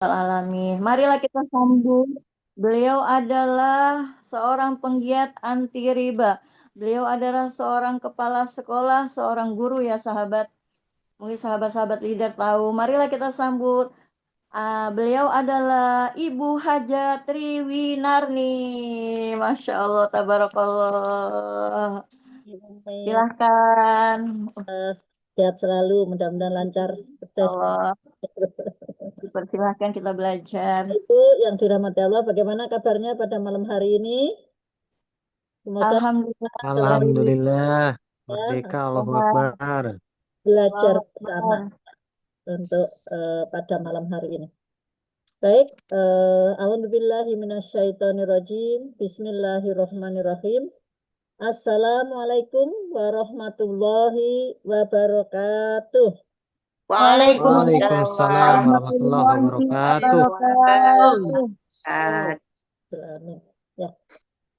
Alamin. Marilah kita sambut. Beliau adalah seorang penggiat anti riba. Beliau adalah seorang kepala sekolah, seorang guru ya sahabat. Mungkin sahabat-sahabat leader tahu. Marilah kita sambut. Beliau adalah Ibu Haja Triwinarni. Masya Allah, tabarakallah. Baik, Silahkan. sehat selalu, mudah-mudahan lancar, sukses. Allah, dipersilahkan kita belajar. Itu yang dirahmati Allah, bagaimana kabarnya pada malam hari ini? Semoga Alhamdulillah selalu baik. Alhamdulillah, merdeka, Allahu Sehat. Akbar. belajar Allahu bersama Akbar. untuk pada malam hari ini. Baik, a'udzubillahi minasyaitonirrajim. Bismillahirrahmanirrahim. Assalamualaikum warahmatullahi wabarakatuh. Waalaikumsalam Waalaikumsalam Waalaikumsalam warahmatullahi warahmatullahi wabarakatuh. wabarakatuh. Amin. Ya.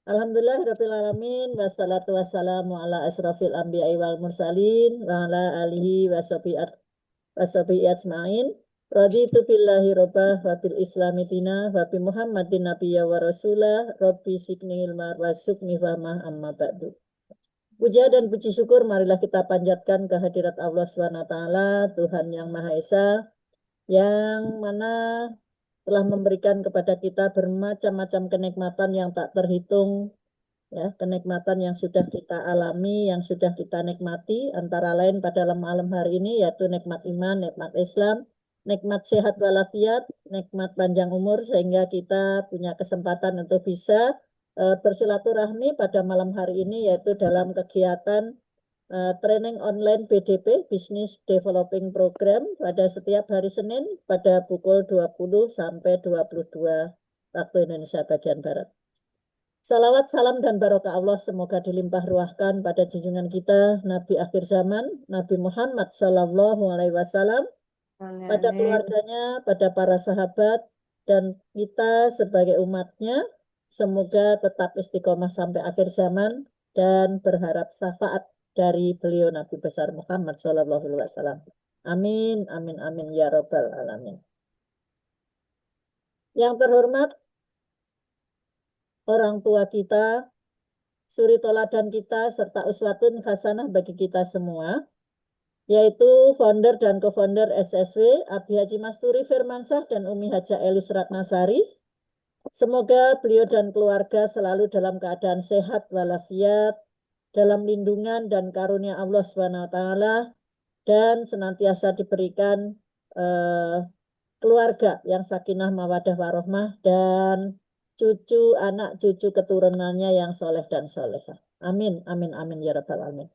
Alhamdulillahirabbil alamin wassalatu wassalamu ala asrofil anbiya'i wal mursalin wa ala alihi washabihi ajmain. Raditu billahi rabbah wa bil islami dina wa bi Muhammadin nabiyya wa rasulah rabbi sikni ilma warzuqni fahmah amma ba'du. Puja dan puji syukur marilah kita panjatkan kehadirat Allah Subhanahu wa taala, Tuhan yang Maha Esa, yang mana telah memberikan kepada kita bermacam-macam kenikmatan yang tak terhitung, ya, kenikmatan yang sudah kita alami, yang sudah kita nikmati, antara lain pada malam hari ini yaitu nikmat iman, nikmat Islam, nikmat sehat walafiat, nikmat panjang umur, sehingga kita punya kesempatan untuk bisa bersilaturahmi pada malam hari ini, yaitu dalam kegiatan training online BDP, Business Developing Program, pada setiap hari Senin pada pukul 20 sampai 22 waktu Indonesia bagian Barat. Salawat, salam, dan barokah Allah semoga dilimpah ruahkan pada junjungan kita, Nabi akhir zaman, Nabi Muhammad Sallallahu Alaihi Wasallam, pada keluarganya, pada para sahabat, dan kita sebagai umatnya, semoga tetap istiqomah sampai akhir zaman dan berharap syafaat dari beliau Nabi besar Muhammad Sallallahu Alaihi Wasallam. Amin, amin, amin, ya Rabbal Alamin. Yang terhormat, orang tua kita, suri toladan kita, serta uswatun hasanah bagi kita semua, yaitu founder dan co-founder SSW, Abi Haji Masturi Firmansyah dan Umi Haja Elis Ratnasari. Semoga beliau dan keluarga selalu dalam keadaan sehat walafiat, dalam lindungan dan karunia Allah SWT, dan senantiasa diberikan keluarga yang sakinah mawadah warohmah dan cucu, anak cucu keturunannya yang soleh dan solehah. Amin, amin, amin, ya Rabbal Alamin.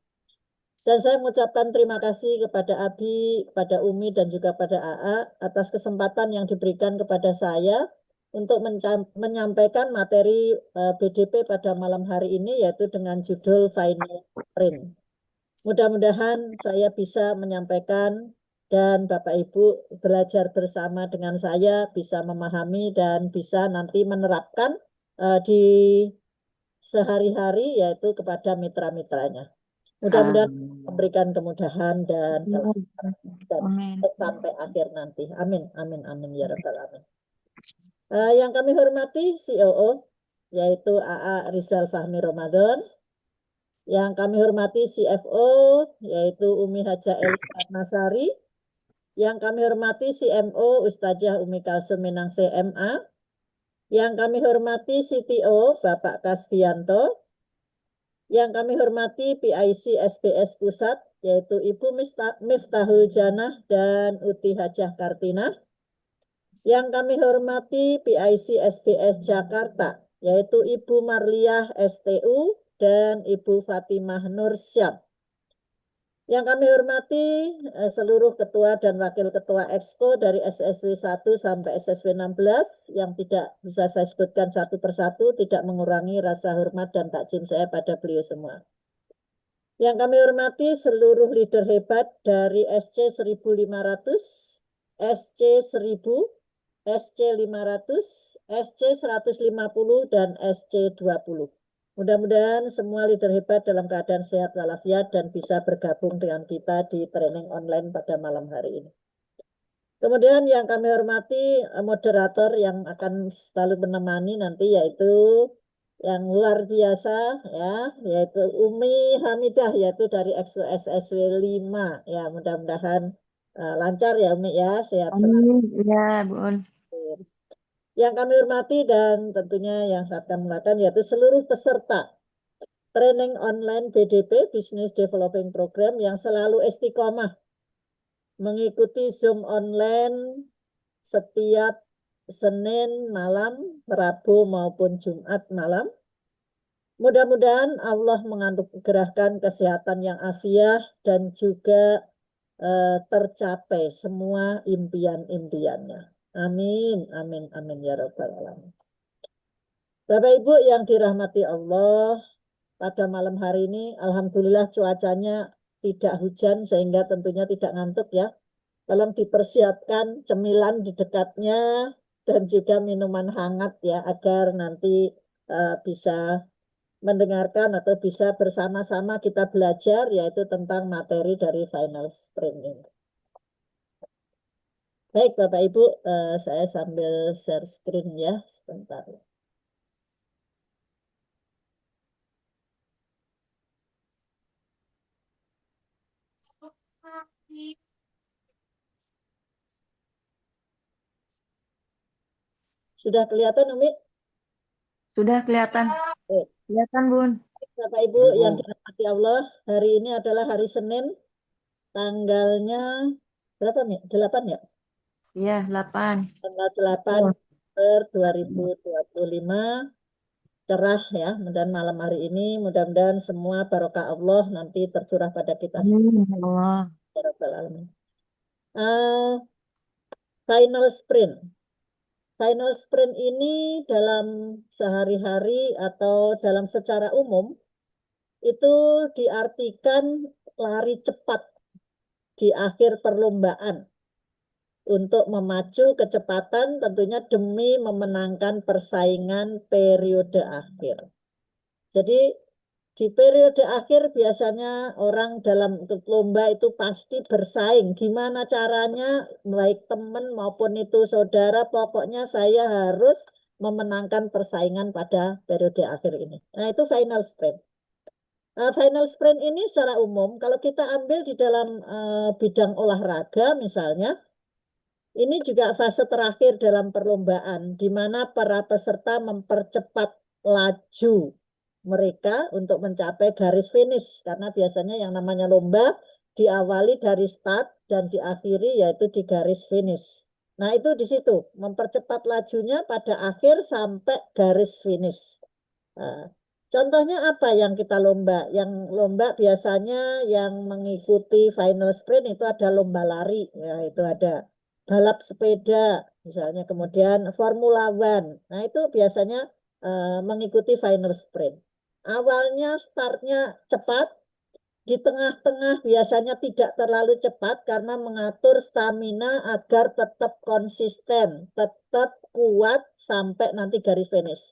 Dan saya mengucapkan terima kasih kepada Abi, kepada Umi, dan juga pada AA atas kesempatan yang diberikan kepada saya untuk menyampaikan materi BDP pada malam hari ini, yaitu dengan judul Final Print. Mudah-mudahan saya bisa menyampaikan dan Bapak Ibu belajar bersama dengan saya, bisa memahami dan bisa nanti menerapkan di sehari-hari, yaitu kepada mitra-mitranya. Mudah-mudahan memberikan kemudahan dan Amin. sampai akhir nanti. Amin, amin, amin, ya Rabbal Alamin. Yang kami hormati COO, yaitu AA Rizal Fahmi Ramadan. Yang kami hormati CFO, yaitu Umi Haja Elis Ratnasari. Yang kami hormati CMO, Ustazah Umi Kalsum Minang CMA. Yang kami hormati CTO, Bapak Kasbianto. Yang kami hormati PIC SBS Pusat, yaitu Ibu Miftahul Janah dan Uti Hajah Kartina. Yang kami hormati PIC SBS Jakarta, yaitu Ibu Marliah STU dan Ibu Fatimah Nursyam. Yang kami hormati seluruh ketua dan wakil ketua Exco dari SSW 1 sampai SSW 16 yang tidak bisa saya sebutkan satu persatu, tidak mengurangi rasa hormat dan takzim saya pada beliau semua. Yang kami hormati seluruh leader hebat dari SC 1500, SC 1000, SC 500, SC 150, dan SC 20. Mudah-mudahan semua leader hebat dalam keadaan sehat walafiat dan bisa bergabung dengan kita di training online pada malam hari ini. Kemudian yang kami hormati moderator yang akan selalu menemani nanti yaitu yang luar biasa ya, yaitu Umi Hamidah yaitu dari SSW 5 ya, mudah-mudahan lancar ya Umi ya, sehat selalu. Amin. Ya, Bun. Yang kami hormati dan tentunya yang saat kami mulakan yaitu seluruh peserta training online BDP Business Developing Program yang selalu istiqomah mengikuti Zoom online setiap Senin malam, Rabu maupun Jumat malam. Mudah-mudahan Allah menganugerahkan kesehatan yang afiah dan juga tercapai semua impian-impiannya. Amin, amin, amin ya Rabbal Alamin. Bapak Ibu yang dirahmati Allah, pada malam hari ini alhamdulillah cuacanya tidak hujan sehingga tentunya tidak ngantuk ya. Tolong dipersiapkan cemilan di dekatnya dan juga minuman hangat ya agar nanti bisa mendengarkan atau bisa bersama-sama kita belajar yaitu tentang materi dari final sprint ini. Baik Bapak Ibu, saya sambil share screen ya sebentar. Sudah kelihatan Umi? Sudah kelihatan. Baik. Kelihatan, Bun. Bapak Ibu yang dirahmati Allah, hari ini adalah hari Senin, tanggalnya berapa nih? 8 ya? Iya, 8. Tanggal 8 November 2025, cerah ya. Dan malam hari ini mudah-mudahan semua barokah Allah nanti tercurah pada kita semua. Amin, ya Allah. Ya Rabbal Alamin. Final sprint. Final sprint ini dalam sehari-hari atau dalam secara umum itu diartikan lari cepat di akhir perlombaan untuk memacu kecepatan tentunya demi memenangkan persaingan periode akhir. Jadi di periode akhir biasanya orang dalam lomba itu pasti bersaing. Gimana caranya baik teman maupun itu saudara, pokoknya saya harus memenangkan persaingan pada periode akhir ini. Nah itu final sprint. Final sprint ini secara umum kalau kita ambil di dalam bidang olahraga misalnya, ini juga fase terakhir dalam perlombaan di mana para peserta mempercepat laju mereka untuk mencapai garis finish karena biasanya yang namanya lomba diawali dari start dan diakhiri yaitu di garis finish. Nah, itu di situ mempercepat lajunya pada akhir sampai garis finish. Nah, contohnya apa yang kita lomba? Yang lomba biasanya yang mengikuti final sprint itu ada lomba lari, ya itu ada balap sepeda, misalnya kemudian Formula One. Nah itu biasanya mengikuti final sprint. Awalnya startnya cepat, di tengah-tengah biasanya tidak terlalu cepat karena mengatur stamina agar tetap konsisten, tetap kuat sampai nanti garis finish.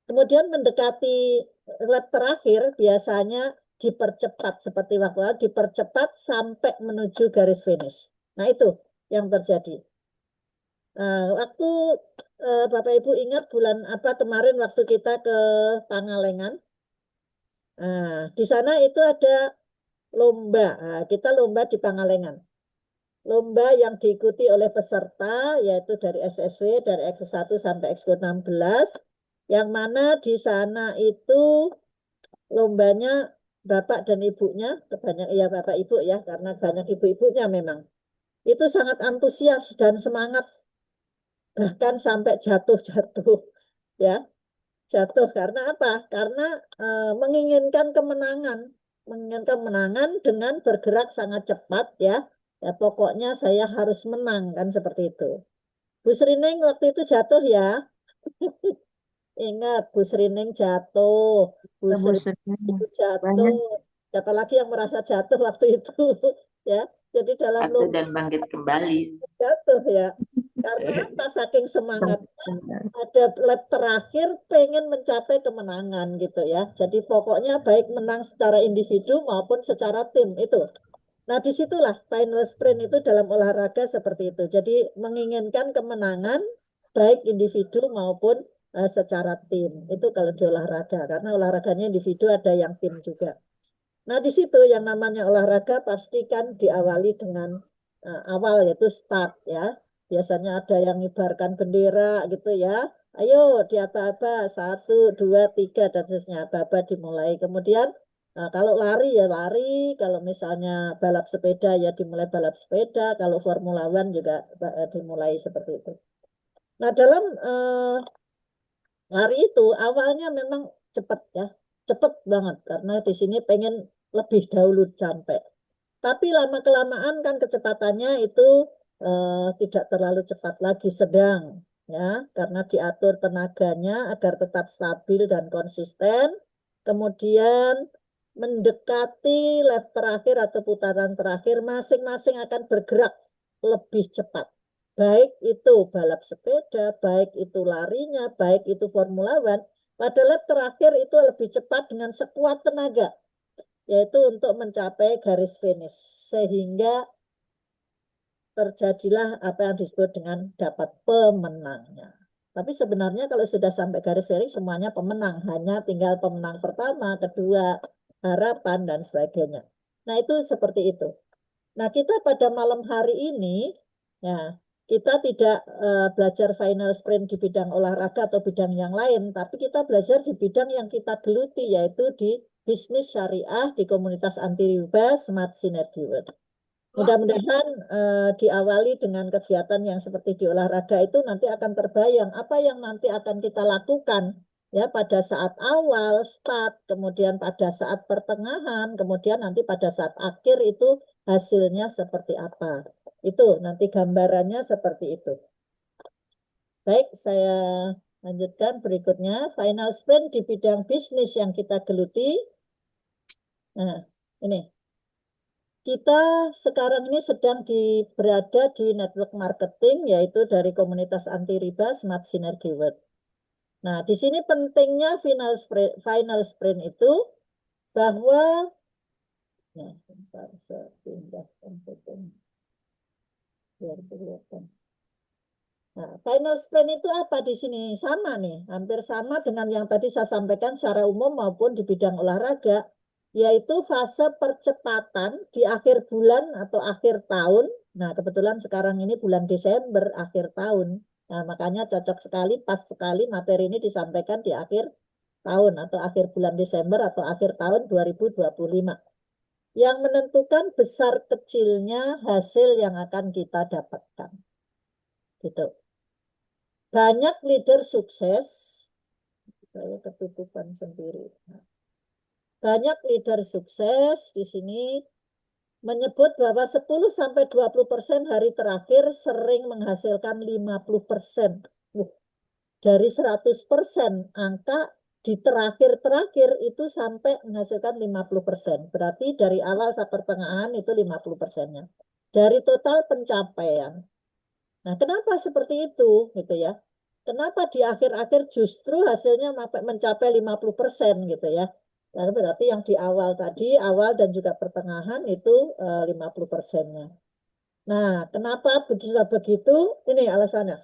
Kemudian mendekati lap terakhir biasanya dipercepat seperti waktu lalu, dipercepat sampai menuju garis finish. Nah itu yang terjadi. Waktu Bapak Ibu ingat bulan apa kemarin waktu kita ke Pangalengan, di sana itu ada lomba. Nah, kita lomba di Pangalengan. Lomba yang diikuti oleh peserta yaitu dari SSW, dari X1 sampai X16, yang mana di sana itu lombanya Bapak dan Ibunya, banyak ya Bapak Ibu ya, karena banyak ibu-ibunya memang. Itu sangat antusias dan semangat, bahkan sampai jatuh-jatuh ya. Jatuh karena apa? Karena menginginkan kemenangan dengan bergerak sangat cepat ya. Ya pokoknya saya harus menang kan seperti itu. Bu Srining waktu itu jatuh ya. Ingat Bu Srining jatuh. Bu Srining itu jatuh. Siapa lagi yang merasa jatuh waktu itu ya. Jadi dalam jatuh dan bangkit kembali. Jatuh ya. Karena apa? Saking semangatnya ada lap terakhir pengen mencapai kemenangan gitu ya. Jadi pokoknya baik menang secara individu maupun secara tim itu. Nah, disitulah final sprint itu dalam olahraga seperti itu. Jadi menginginkan kemenangan baik individu maupun secara tim. Itu kalau di olahraga, karena olahraganya individu ada yang tim juga. Nah, di situ yang namanya olahraga pastikan diawali dengan awal yaitu start ya. Biasanya ada yang ngibarkan bendera gitu ya. Ayo di aba-aba 1, 2, 3 dan seterusnya. Aba-aba dimulai. Kemudian kalau lari ya lari. Kalau misalnya balap sepeda ya dimulai balap sepeda. Kalau Formula One juga dimulai seperti itu. Nah dalam lari itu awalnya memang cepat ya. Cepat banget karena di sini pengen lebih dahulu sampai. Tapi lama-kelamaan kan kecepatannya itu tidak terlalu cepat lagi, sedang ya, karena diatur tenaganya agar tetap stabil dan konsisten. Kemudian mendekati lap terakhir atau putaran terakhir, masing-masing akan bergerak lebih cepat. Baik itu balap sepeda, baik itu larinya, baik itu Formula One, pada lap terakhir itu lebih cepat dengan sekuat tenaga, yaitu untuk mencapai garis finish. Sehingga terjadilah apa yang disebut dengan dapat pemenangnya. Tapi sebenarnya kalau sudah sampai garis finish semuanya pemenang. Hanya tinggal pemenang pertama, kedua, harapan, dan sebagainya. Nah itu seperti itu. Nah kita pada malam hari ini, ya kita tidak belajar final sprint di bidang olahraga atau bidang yang lain, tapi kita belajar di bidang yang kita geluti, yaitu di bisnis syariah di komunitas anti riba Smart Synergy World. Mudah-mudahan diawali dengan kegiatan yang seperti di olahraga itu nanti akan terbayang apa yang nanti akan kita lakukan ya pada saat awal start, kemudian pada saat pertengahan, kemudian nanti pada saat akhir itu hasilnya seperti apa. Itu nanti gambarannya seperti itu. Baik, saya lanjutkan berikutnya. Final sprint di bidang bisnis yang kita geluti. Nah, ini. Kita sekarang ini sedang berada di network marketing, yaitu dari komunitas anti riba Smart Synergy World. Nah, di sini pentingnya final sprint itu bahwa, ya, sebentar, saya pindahkan biar kelihatan. Nah, final sprint itu apa di sini? Sama nih, hampir sama dengan yang tadi saya sampaikan secara umum maupun di bidang olahraga, yaitu fase percepatan di akhir bulan atau akhir tahun. Nah, kebetulan sekarang ini bulan Desember, akhir tahun. Nah, makanya cocok sekali, pas sekali materi ini disampaikan di akhir tahun atau akhir bulan Desember atau akhir tahun 2025. Yang menentukan besar kecilnya hasil yang akan kita dapatkan. Gitu. Banyak leader sukses, saya ketutupan sendiri. Banyak leader sukses di sini menyebut bahwa 10-20% hari terakhir sering menghasilkan 50%. Dari 100% angka di terakhir-terakhir itu sampai menghasilkan 50%. Berarti dari awal sampai pertengahan itu 50%-nya. Dari total pencapaian. Nah, kenapa seperti itu gitu ya? Kenapa di akhir-akhir justru hasilnya mencapai 50% gitu ya? Nah, berarti yang di awal tadi, awal dan juga pertengahan itu 50%-nya. Nah, kenapa bisa begitu? Ini alasannya.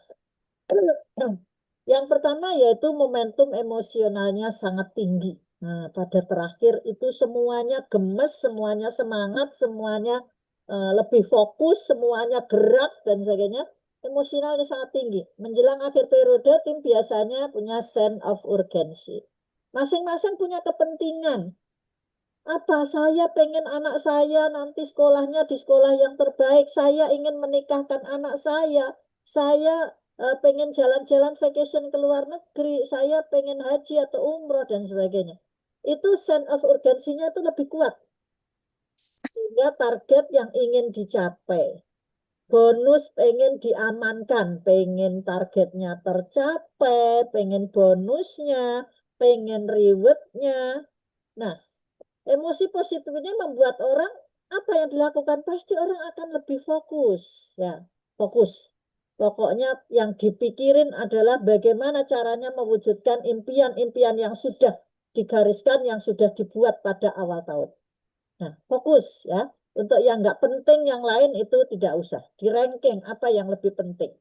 Yang pertama yaitu momentum emosionalnya sangat tinggi. Nah, pada terakhir itu semuanya gemes, semuanya semangat, semuanya lebih fokus, semuanya gerak dan sebagainya. Emosionalnya sangat tinggi. Menjelang akhir periode, tim biasanya punya sense of urgency. Masing-masing punya kepentingan. Apa? Saya pengen anak saya nanti sekolahnya di sekolah yang terbaik. Saya ingin menikahkan anak saya. Saya pengen jalan-jalan vacation ke luar negeri. Saya pengen haji atau umroh dan sebagainya. Itu sense of urgensinya itu lebih kuat. Sehingga target yang ingin dicapai. Bonus pengen diamankan, pengen targetnya tercapai, pengen bonusnya, pengen rewardnya. Nah, emosi positif ini membuat orang apa yang dilakukan pasti orang akan lebih fokus, ya, fokus. Pokoknya yang dipikirin adalah bagaimana caranya mewujudkan impian-impian yang sudah digariskan, yang sudah dibuat pada awal tahun. Nah, fokus ya. Untuk yang nggak penting yang lain itu tidak usah. Di ranking apa yang lebih penting.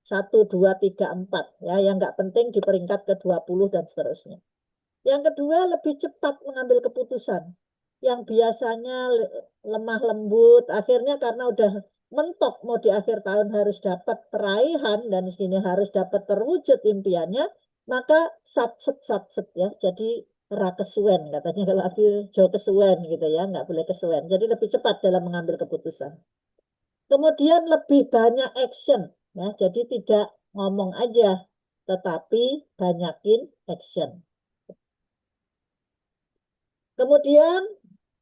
1, 2, 3, 4. Ya, yang nggak penting di peringkat ke-20 dan seterusnya. Yang kedua, lebih cepat mengambil keputusan. Yang biasanya lemah lembut, akhirnya karena udah mentok mau di akhir tahun harus dapat peraihan dan segini harus dapat terwujud impiannya, maka sat set ya. Jadi ra kesuwen katanya kalau aku jo kesuwen gitu ya, nggak boleh kesuwen. Jadi lebih cepat dalam mengambil keputusan. Kemudian lebih banyak action ya. Jadi tidak ngomong aja, tetapi banyakin action. Kemudian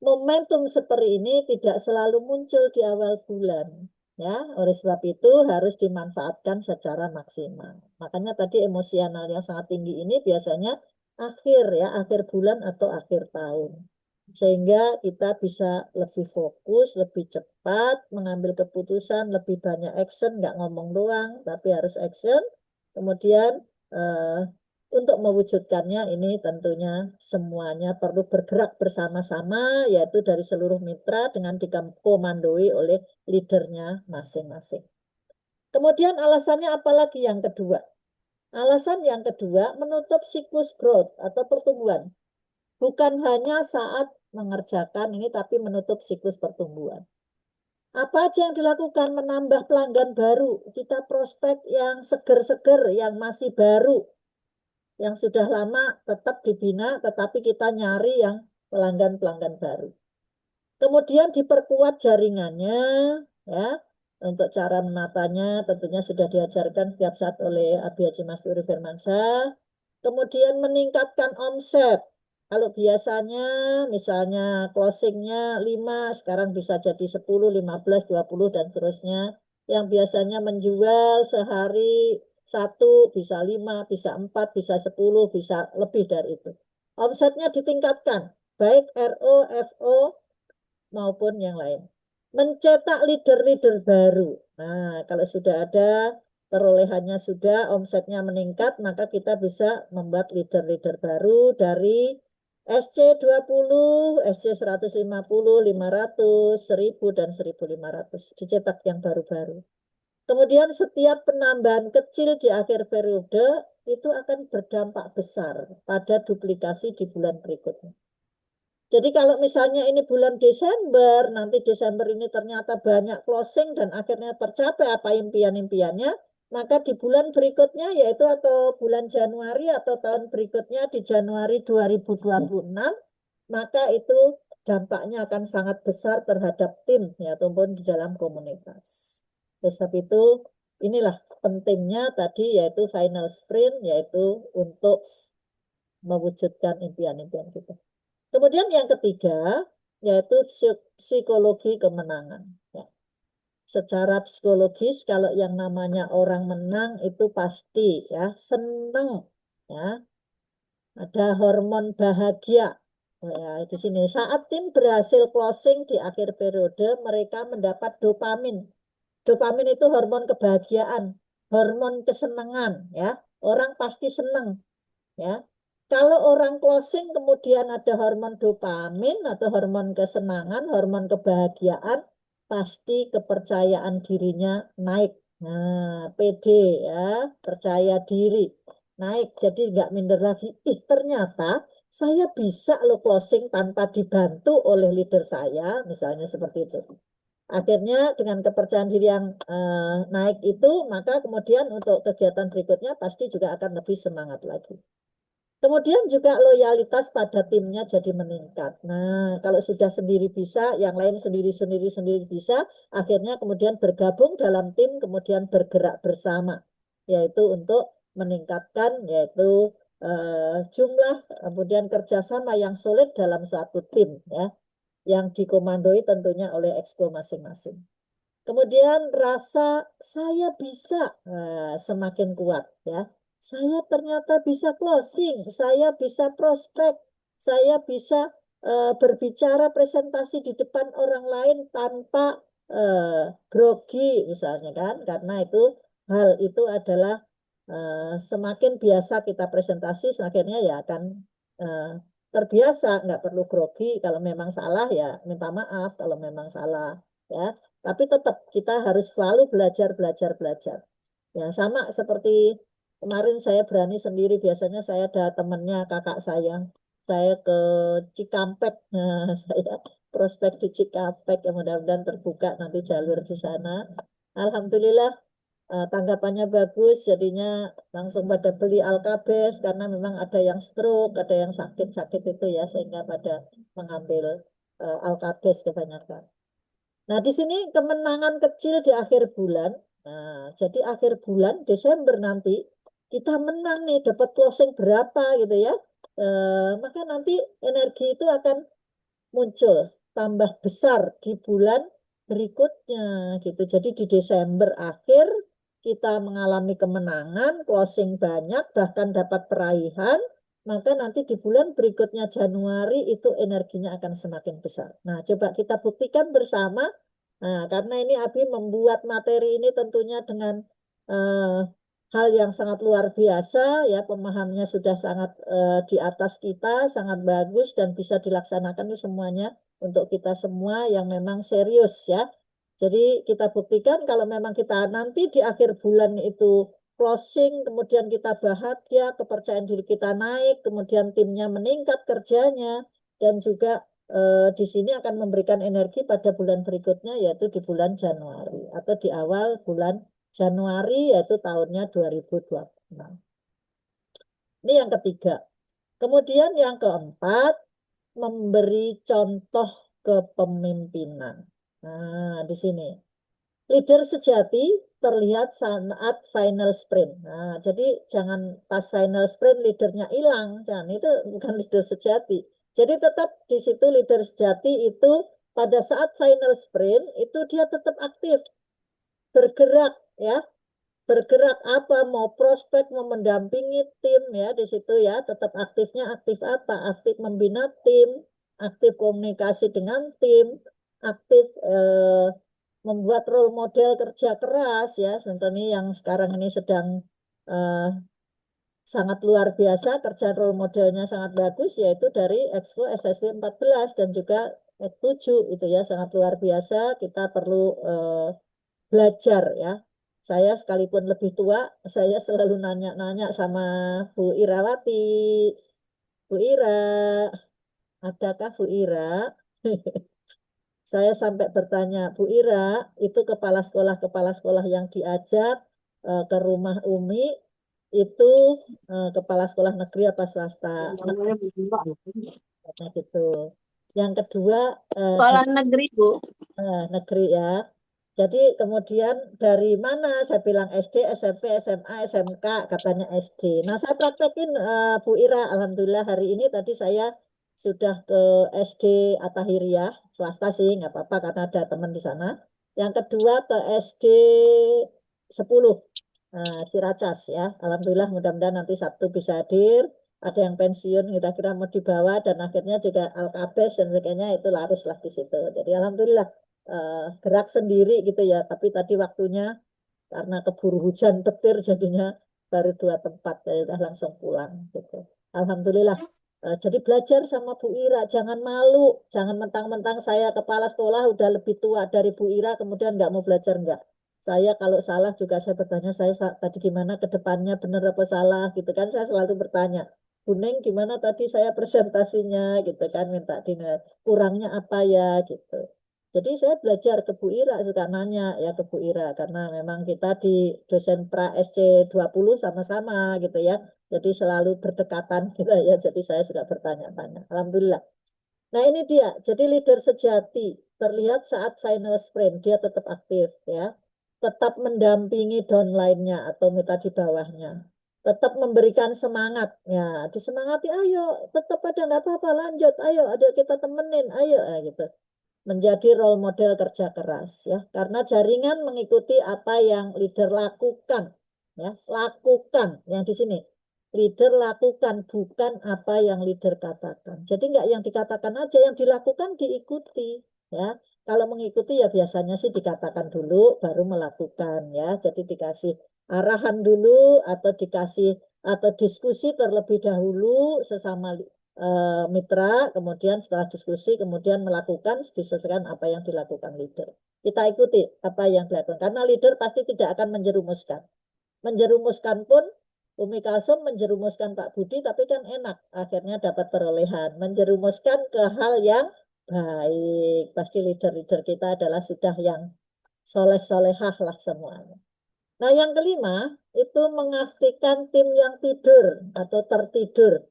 momentum seperti ini tidak selalu muncul di awal bulan. Ya, oleh sebab itu harus dimanfaatkan secara maksimal. Makanya tadi emosional yang sangat tinggi ini biasanya akhir bulan atau akhir tahun. Sehingga kita bisa lebih fokus, lebih cepat mengambil keputusan, lebih banyak action, nggak ngomong doang, tapi harus action. Kemudian eh, untuk mewujudkannya ini tentunya semuanya perlu bergerak bersama-sama, yaitu dari seluruh mitra dengan dikomandoi oleh leadernya masing-masing. Kemudian alasannya apalagi yang kedua? Alasan yang kedua menutup siklus growth atau pertumbuhan. Bukan hanya saat mengerjakan ini tapi menutup siklus pertumbuhan. Apa aja yang dilakukan? Menambah pelanggan baru. Kita prospek yang seger-seger, yang masih baru. Yang sudah lama tetap dibina, tetapi kita nyari yang pelanggan-pelanggan baru. Kemudian diperkuat jaringannya, ya. Untuk cara menatanya tentunya sudah diajarkan setiap saat oleh Abi Haji Masturi Firmansyah. Kemudian meningkatkan omset. Kalau biasanya misalnya closingnya 5, sekarang bisa jadi 10, 15, 20, dan seterusnya. Yang biasanya menjual sehari 1, bisa 5, bisa 4, bisa 10, bisa lebih dari itu. Omsetnya ditingkatkan, baik RO, FO, maupun yang lain. Mencetak leader-leader baru. Nah, kalau sudah ada perolehannya sudah, omsetnya meningkat, maka kita bisa membuat leader-leader baru dari SC20, SC150, 500, 1000, dan 1500. Dicetak yang baru-baru. Kemudian setiap penambahan kecil di akhir periode itu akan berdampak besar pada duplikasi di bulan berikutnya. Jadi kalau misalnya ini bulan Desember, nanti Desember ini ternyata banyak closing dan akhirnya tercapai apa impian-impiannya, maka di bulan berikutnya yaitu atau bulan Januari atau tahun berikutnya di Januari 2026, maka itu dampaknya akan sangat besar terhadap tim ya, ataupun di dalam komunitas. Sebab itu inilah pentingnya tadi yaitu final sprint, yaitu untuk mewujudkan impian-impian kita. Kemudian yang ketiga, yaitu psikologi kemenangan. Ya. Secara psikologis, kalau yang namanya orang menang itu pasti ya senang, ya. Ada hormon bahagia. Ya, di sini saat tim berhasil closing di akhir periode, mereka mendapat dopamin. Dopamin itu hormon kebahagiaan, hormon kesenangan, ya. Orang pasti senang, ya. Kalau orang closing kemudian ada hormon dopamin atau hormon kesenangan, hormon kebahagiaan, pasti kepercayaan dirinya naik. Nah, PD ya, percaya diri naik. Jadi nggak minder lagi. Ih, ternyata saya bisa lo closing tanpa dibantu oleh leader saya, misalnya seperti itu. Akhirnya dengan kepercayaan diri yang naik itu, maka kemudian untuk kegiatan berikutnya pasti juga akan lebih semangat lagi. Kemudian juga loyalitas pada timnya jadi meningkat. Nah, kalau sudah sendiri bisa, yang lain sendiri bisa, akhirnya kemudian bergabung dalam tim, kemudian bergerak bersama, yaitu untuk meningkatkan yaitu jumlah, kemudian kerjasama yang solid dalam suatu tim, ya, yang dikomandoi tentunya oleh exco masing-masing. Kemudian rasa saya bisa semakin kuat, ya. Saya ternyata bisa closing, saya bisa prospek, saya bisa berbicara presentasi di depan orang lain tanpa grogi misalnya kan, karena itu hal itu adalah semakin biasa kita presentasi, semakinnya ya akan terbiasa, nggak perlu grogi. Kalau memang salah ya minta maaf kalau memang salah ya. Tapi tetap kita harus selalu belajar. Ya sama seperti kemarin saya berani sendiri. Biasanya saya ada temennya kakak saya ke Cikampek. Nah, saya prospek di Cikampek yang mudah-mudahan terbuka nanti jalur di sana. Alhamdulillah tanggapannya bagus, jadinya langsung pada beli Alkabes karena memang ada yang stroke, ada yang sakit-sakit itu ya, sehingga pada mengambil Alkabes kebanyakan. Nah, di sini kemenangan kecil di akhir bulan. Nah, jadi akhir bulan Desember nanti kita menang nih, dapat closing berapa gitu ya. Maka nanti energi itu akan muncul tambah besar di bulan berikutnya gitu. Jadi di Desember akhir kita mengalami kemenangan, closing banyak, bahkan dapat peraihan, maka nanti di bulan berikutnya Januari itu energinya akan semakin besar. Nah, coba kita buktikan bersama. Nah, karena ini Abi membuat materi ini tentunya dengan hal yang sangat luar biasa ya, pemahamannya sudah sangat di atas kita, sangat bagus dan bisa dilaksanakan ini semuanya untuk kita semua yang memang serius ya. Jadi kita buktikan kalau memang kita nanti di akhir bulan itu closing, kemudian kita bahagia, kepercayaan diri kita naik, kemudian timnya meningkat kerjanya, dan juga di sini akan memberikan energi pada bulan berikutnya yaitu di bulan Januari atau di awal bulan Januari yaitu tahunnya 2026. Ini yang ketiga. Kemudian yang keempat, memberi contoh kepemimpinan. Nah, di sini. Leader sejati terlihat saat final sprint. Nah, jadi jangan pas final sprint leadernya hilang. Jangan, itu bukan leader sejati. Jadi tetap di situ leader sejati itu pada saat final sprint itu dia tetap aktif, bergerak ya. Bergerak apa, mau prospek, mau mendampingi tim ya di situ ya, tetap aktifnya aktif apa? Aktif membina tim, aktif komunikasi dengan tim, aktif membuat role model kerja keras ya. Contohnya yang sekarang ini sedang sangat luar biasa, kerja role modelnya sangat bagus yaitu dari Expo SSB 14 dan juga X7 itu ya, sangat luar biasa. Kita perlu belajar ya. Saya sekalipun lebih tua, saya selalu nanya-nanya sama Bu Irawati. Bu Ira, adakah Bu Ira? Saya sampai bertanya, Bu Ira, itu kepala sekolah yang diajak ke rumah Umi, itu kepala sekolah negeri apa swasta? Nah, gitu. Yang kedua, Sekolah negeri, Bu. negeri ya. Jadi kemudian dari mana? Saya bilang SD, SMP, SMA, SMK, katanya SD. Nah, saya praktekin Bu Ira, alhamdulillah hari ini tadi saya sudah ke SD Atahiriah, swasta sih, nggak apa-apa karena ada teman di sana. Yang kedua ke SD 10, Ciracas ya. Alhamdulillah mudah-mudahan nanti Sabtu bisa hadir. Ada yang pensiun kira-kira mau dibawa dan akhirnya juga Alkabes dan sebagainya itu laris lah di situ. Jadi alhamdulillah gerak sendiri gitu ya, tapi tadi waktunya karena keburu hujan petir jadinya baru 2 tempat, ya udah langsung pulang gitu. Alhamdulillah. Jadi belajar sama Bu Ira, jangan malu, jangan mentang-mentang saya kepala sekolah udah lebih tua dari Bu Ira kemudian nggak mau belajar, enggak. Saya kalau salah juga saya bertanya, saya tadi gimana ke depannya, benar apa salah gitu kan, saya selalu bertanya. Bu Neng gimana tadi saya presentasinya gitu kan, minta dinilai kurangnya apa ya gitu. Jadi saya belajar ke Bu Ira, suka nanya ya ke Bu Ira, karena memang kita di dosen pra SC 20 sama-sama gitu ya. Jadi selalu berdekatan gitu ya, jadi saya suka bertanya-tanya. Alhamdulillah. Nah ini dia, jadi leader sejati terlihat saat final sprint, dia tetap aktif ya. Tetap mendampingi downline-nya atau mitra di bawahnya. Tetap memberikan semangat, ya disemangati, ayo tetap ada nggak apa-apa lanjut, ayo ada kita temenin, ayo gitu menjadi role model kerja keras ya, karena jaringan mengikuti apa yang leader lakukan ya, lakukan yang di sini leader lakukan bukan apa yang leader katakan. Jadi enggak yang dikatakan aja, yang dilakukan diikuti ya. Kalau mengikuti ya biasanya sih dikatakan dulu baru melakukan ya. Jadi dikasih arahan dulu atau dikasih atau diskusi terlebih dahulu sesama mitra, kemudian setelah diskusi, kemudian melakukan disesuaikan apa yang dilakukan leader. Kita ikuti apa yang dilakukan, karena leader pasti tidak akan menjerumuskan. Menjerumuskan pun, Umi Kalsum menjerumuskan Pak Budi, tapi kan enak, akhirnya dapat perolehan. Menjerumuskan ke hal yang baik, pasti leader-leader kita adalah sudah yang soleh-solehah lah semuanya. Nah, yang kelima itu mengastikan tim yang tidur atau tertidur.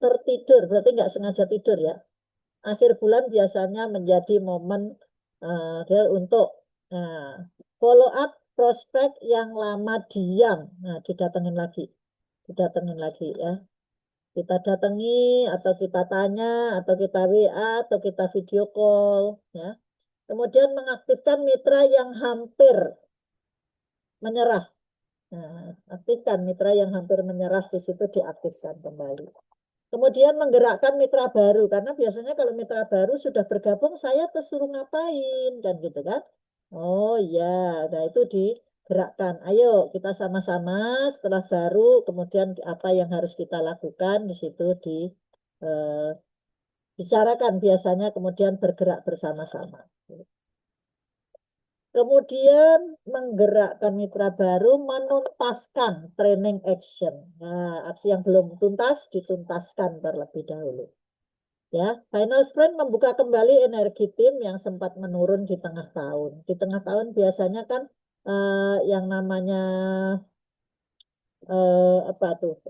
Tertidur berarti nggak sengaja tidur ya. Akhir bulan biasanya menjadi momen untuk follow up prospek yang lama diam. Nah, didatengin lagi ya. Kita datangi atau kita tanya atau kita WA atau kita video call ya. Kemudian mengaktifkan mitra yang hampir menyerah. Nah, aktifkan mitra yang hampir menyerah, di situ diaktifkan kembali. Kemudian menggerakkan mitra baru, karena biasanya kalau mitra baru sudah bergabung, saya tersuruh ngapain, kan gitu kan. Oh iya, nah itu digerakkan. Ayo kita sama-sama setelah baru, kemudian apa yang harus kita lakukan, di situ dibicarakan biasanya, kemudian bergerak bersama-sama. Kemudian menggerakkan mitra baru, menuntaskan training action. Nah, aksi yang belum tuntas dituntaskan terlebih dahulu. Ya, final sprint membuka kembali energi tim yang sempat menurun di tengah tahun. Di tengah tahun biasanya kan yang namanya apa tuh?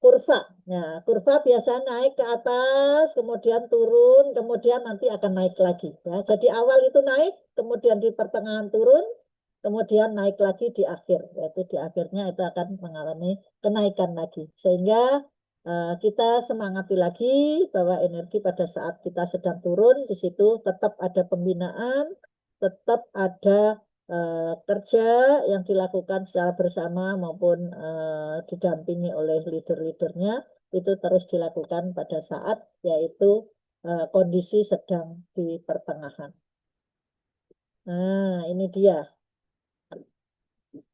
Kurva. Nah, kurva biasa naik ke atas, kemudian turun, kemudian nanti akan naik lagi. Ya. Jadi awal itu naik, kemudian di pertengahan turun, kemudian naik lagi di akhir. Yaitu di akhirnya itu akan mengalami kenaikan lagi. Sehingga kita semangati lagi bahwa energi pada saat kita sedang turun, di situ tetap ada pembinaan, tetap ada kerja yang dilakukan secara bersama maupun didampingi oleh leader-leadernya, itu terus dilakukan pada saat yaitu kondisi sedang di pertengahan. Nah, ini dia.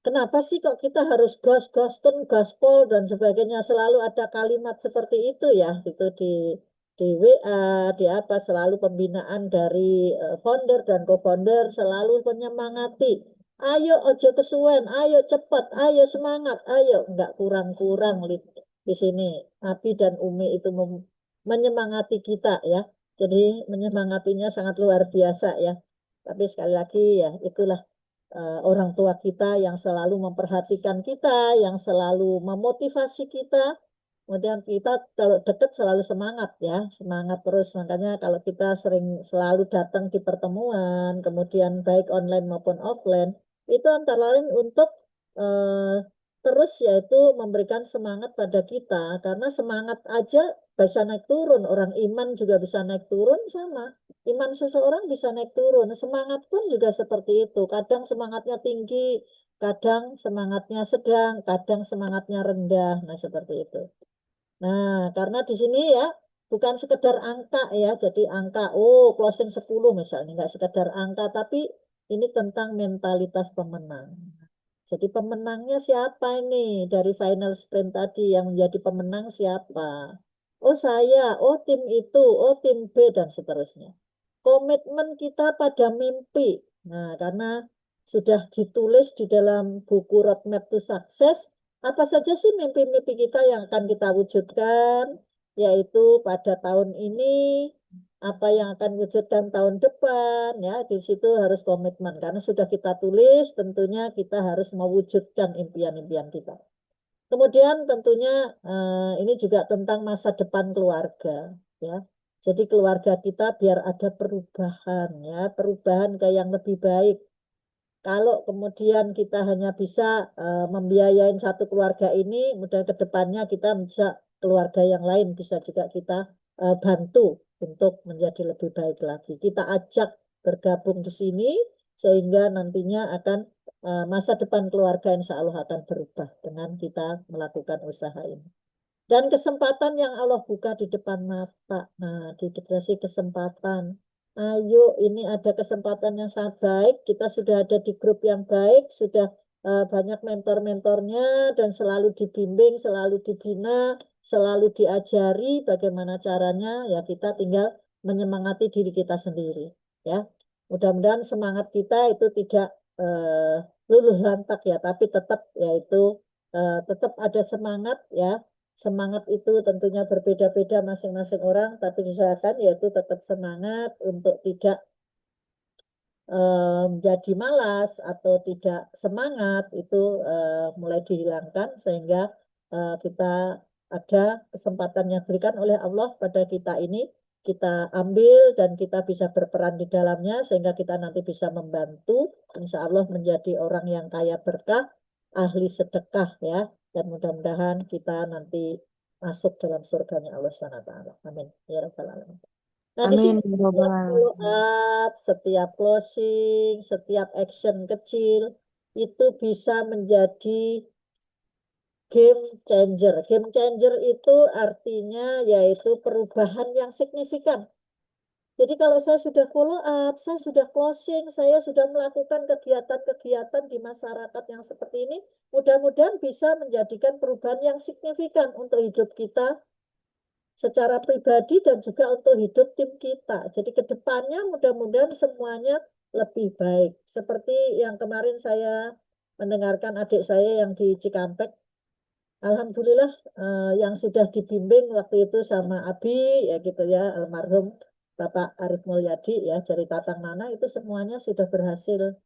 Kenapa sih kok kita harus gas-gasten, gaspol dan sebagainya, selalu ada kalimat seperti itu ya, itu di WA, di apa, selalu pembinaan dari founder dan co-founder selalu menyemangati. Ayo ojo kesuwen, ayo cepat, ayo semangat, ayo nggak kurang-kurang di sini. Abi dan Umi itu menyemangati kita ya. Jadi menyemangatinya sangat luar biasa ya. Tapi sekali lagi ya itulah orang tua kita yang selalu memperhatikan kita, yang selalu memotivasi kita. Kemudian kita kalau dekat selalu semangat ya, semangat terus. Makanya kalau kita sering selalu datang di pertemuan, kemudian baik online maupun offline, itu antara lain untuk terus yaitu memberikan semangat pada kita. Karena semangat aja bisa naik turun, orang iman juga bisa naik turun sama. Iman seseorang bisa naik turun, semangat pun juga seperti itu. Kadang semangatnya tinggi, kadang semangatnya sedang, kadang semangatnya rendah. Nah, seperti itu. Nah, karena di sini ya bukan sekedar angka ya, jadi angka, oh closing 10 misalnya, nggak sekedar angka, tapi ini tentang mentalitas pemenang. Jadi pemenangnya siapa ini dari final sprint tadi, yang menjadi pemenang siapa? Oh saya, oh tim itu, oh tim B dan seterusnya. Komitmen kita pada mimpi. Nah, karena sudah ditulis di dalam buku Roadmap to Success, apa saja sih mimpi-mimpi kita yang akan kita wujudkan, yaitu pada tahun ini, apa yang akan wujudkan tahun depan, ya di situ harus komitmen. Karena sudah kita tulis, tentunya kita harus mewujudkan impian-impian kita. Kemudian tentunya ini juga tentang masa depan keluarga, ya. Jadi keluarga kita biar ada perubahan, ya, perubahan ke yang lebih baik. Kalau kemudian kita hanya bisa membiayain satu keluarga ini, mudah ke depannya kita bisa keluarga yang lain bisa juga kita bantu untuk menjadi lebih baik lagi. Kita ajak bergabung di sini sehingga nantinya akan masa depan keluarga insya Allah akan berubah dengan kita melakukan usaha ini. Dan kesempatan yang Allah buka di depan mata. Nah, dikasih kesempatan. Ayo, ini ada kesempatan yang sangat baik. Kita sudah ada di grup yang baik, sudah banyak mentor-mentornya dan selalu dibimbing, selalu dibina, selalu diajari bagaimana caranya, ya kita tinggal menyemangati diri kita sendiri, ya. Mudah-mudahan semangat kita itu tidak luluh lantak ya, tapi tetap yaitu tetap ada semangat ya. Semangat itu tentunya berbeda-beda masing-masing orang, tapi misalkan yaitu tetap semangat untuk tidak menjadi malas atau tidak semangat itu mulai dihilangkan sehingga kita ada kesempatan yang diberikan oleh Allah pada kita ini kita ambil dan kita bisa berperan di dalamnya sehingga kita nanti bisa membantu insya Allah menjadi orang yang kaya berkah, ahli sedekah ya, dan mudah-mudahan kita nanti masuk dalam surganya Allah SWT. Amin ya rabbal alamin. Nah, di Amin. sini Ya Rabbal setiap follow Alamin. up, setiap closing, setiap action kecil itu bisa menjadi game changer. Game changer itu artinya yaitu perubahan yang signifikan. Jadi kalau saya sudah follow up, saya sudah closing, saya sudah melakukan kegiatan-kegiatan di masyarakat yang seperti ini, mudah-mudahan bisa menjadikan perubahan yang signifikan untuk hidup kita secara pribadi dan juga untuk hidup tim kita. Jadi ke depannya mudah-mudahan semuanya lebih baik. Seperti yang kemarin saya mendengarkan adik saya yang di Cikampek, alhamdulillah yang sudah dibimbing waktu itu sama Abi ya gitu ya, almarhum Bapak Arif Mulyadi ya dari Tatang Nana itu semuanya sudah berhasil.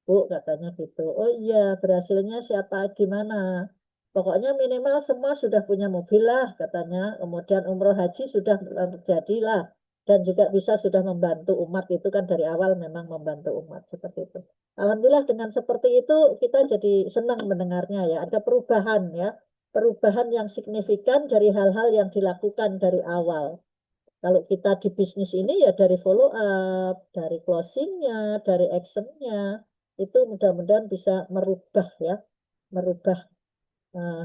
Bu katanya gitu. Oh iya, berhasilnya siapa gimana? Pokoknya minimal semua sudah punya mobil lah katanya. Kemudian umroh haji sudah terjadi lah. Dan juga bisa sudah membantu umat itu kan dari awal memang membantu umat seperti itu. Alhamdulillah dengan seperti itu kita jadi senang mendengarnya ya. Ada perubahan ya. Perubahan yang signifikan dari hal-hal yang dilakukan dari awal. Kalau kita di bisnis ini ya dari follow up, dari closingnya, dari actionnya, itu mudah-mudahan bisa merubah ya, merubah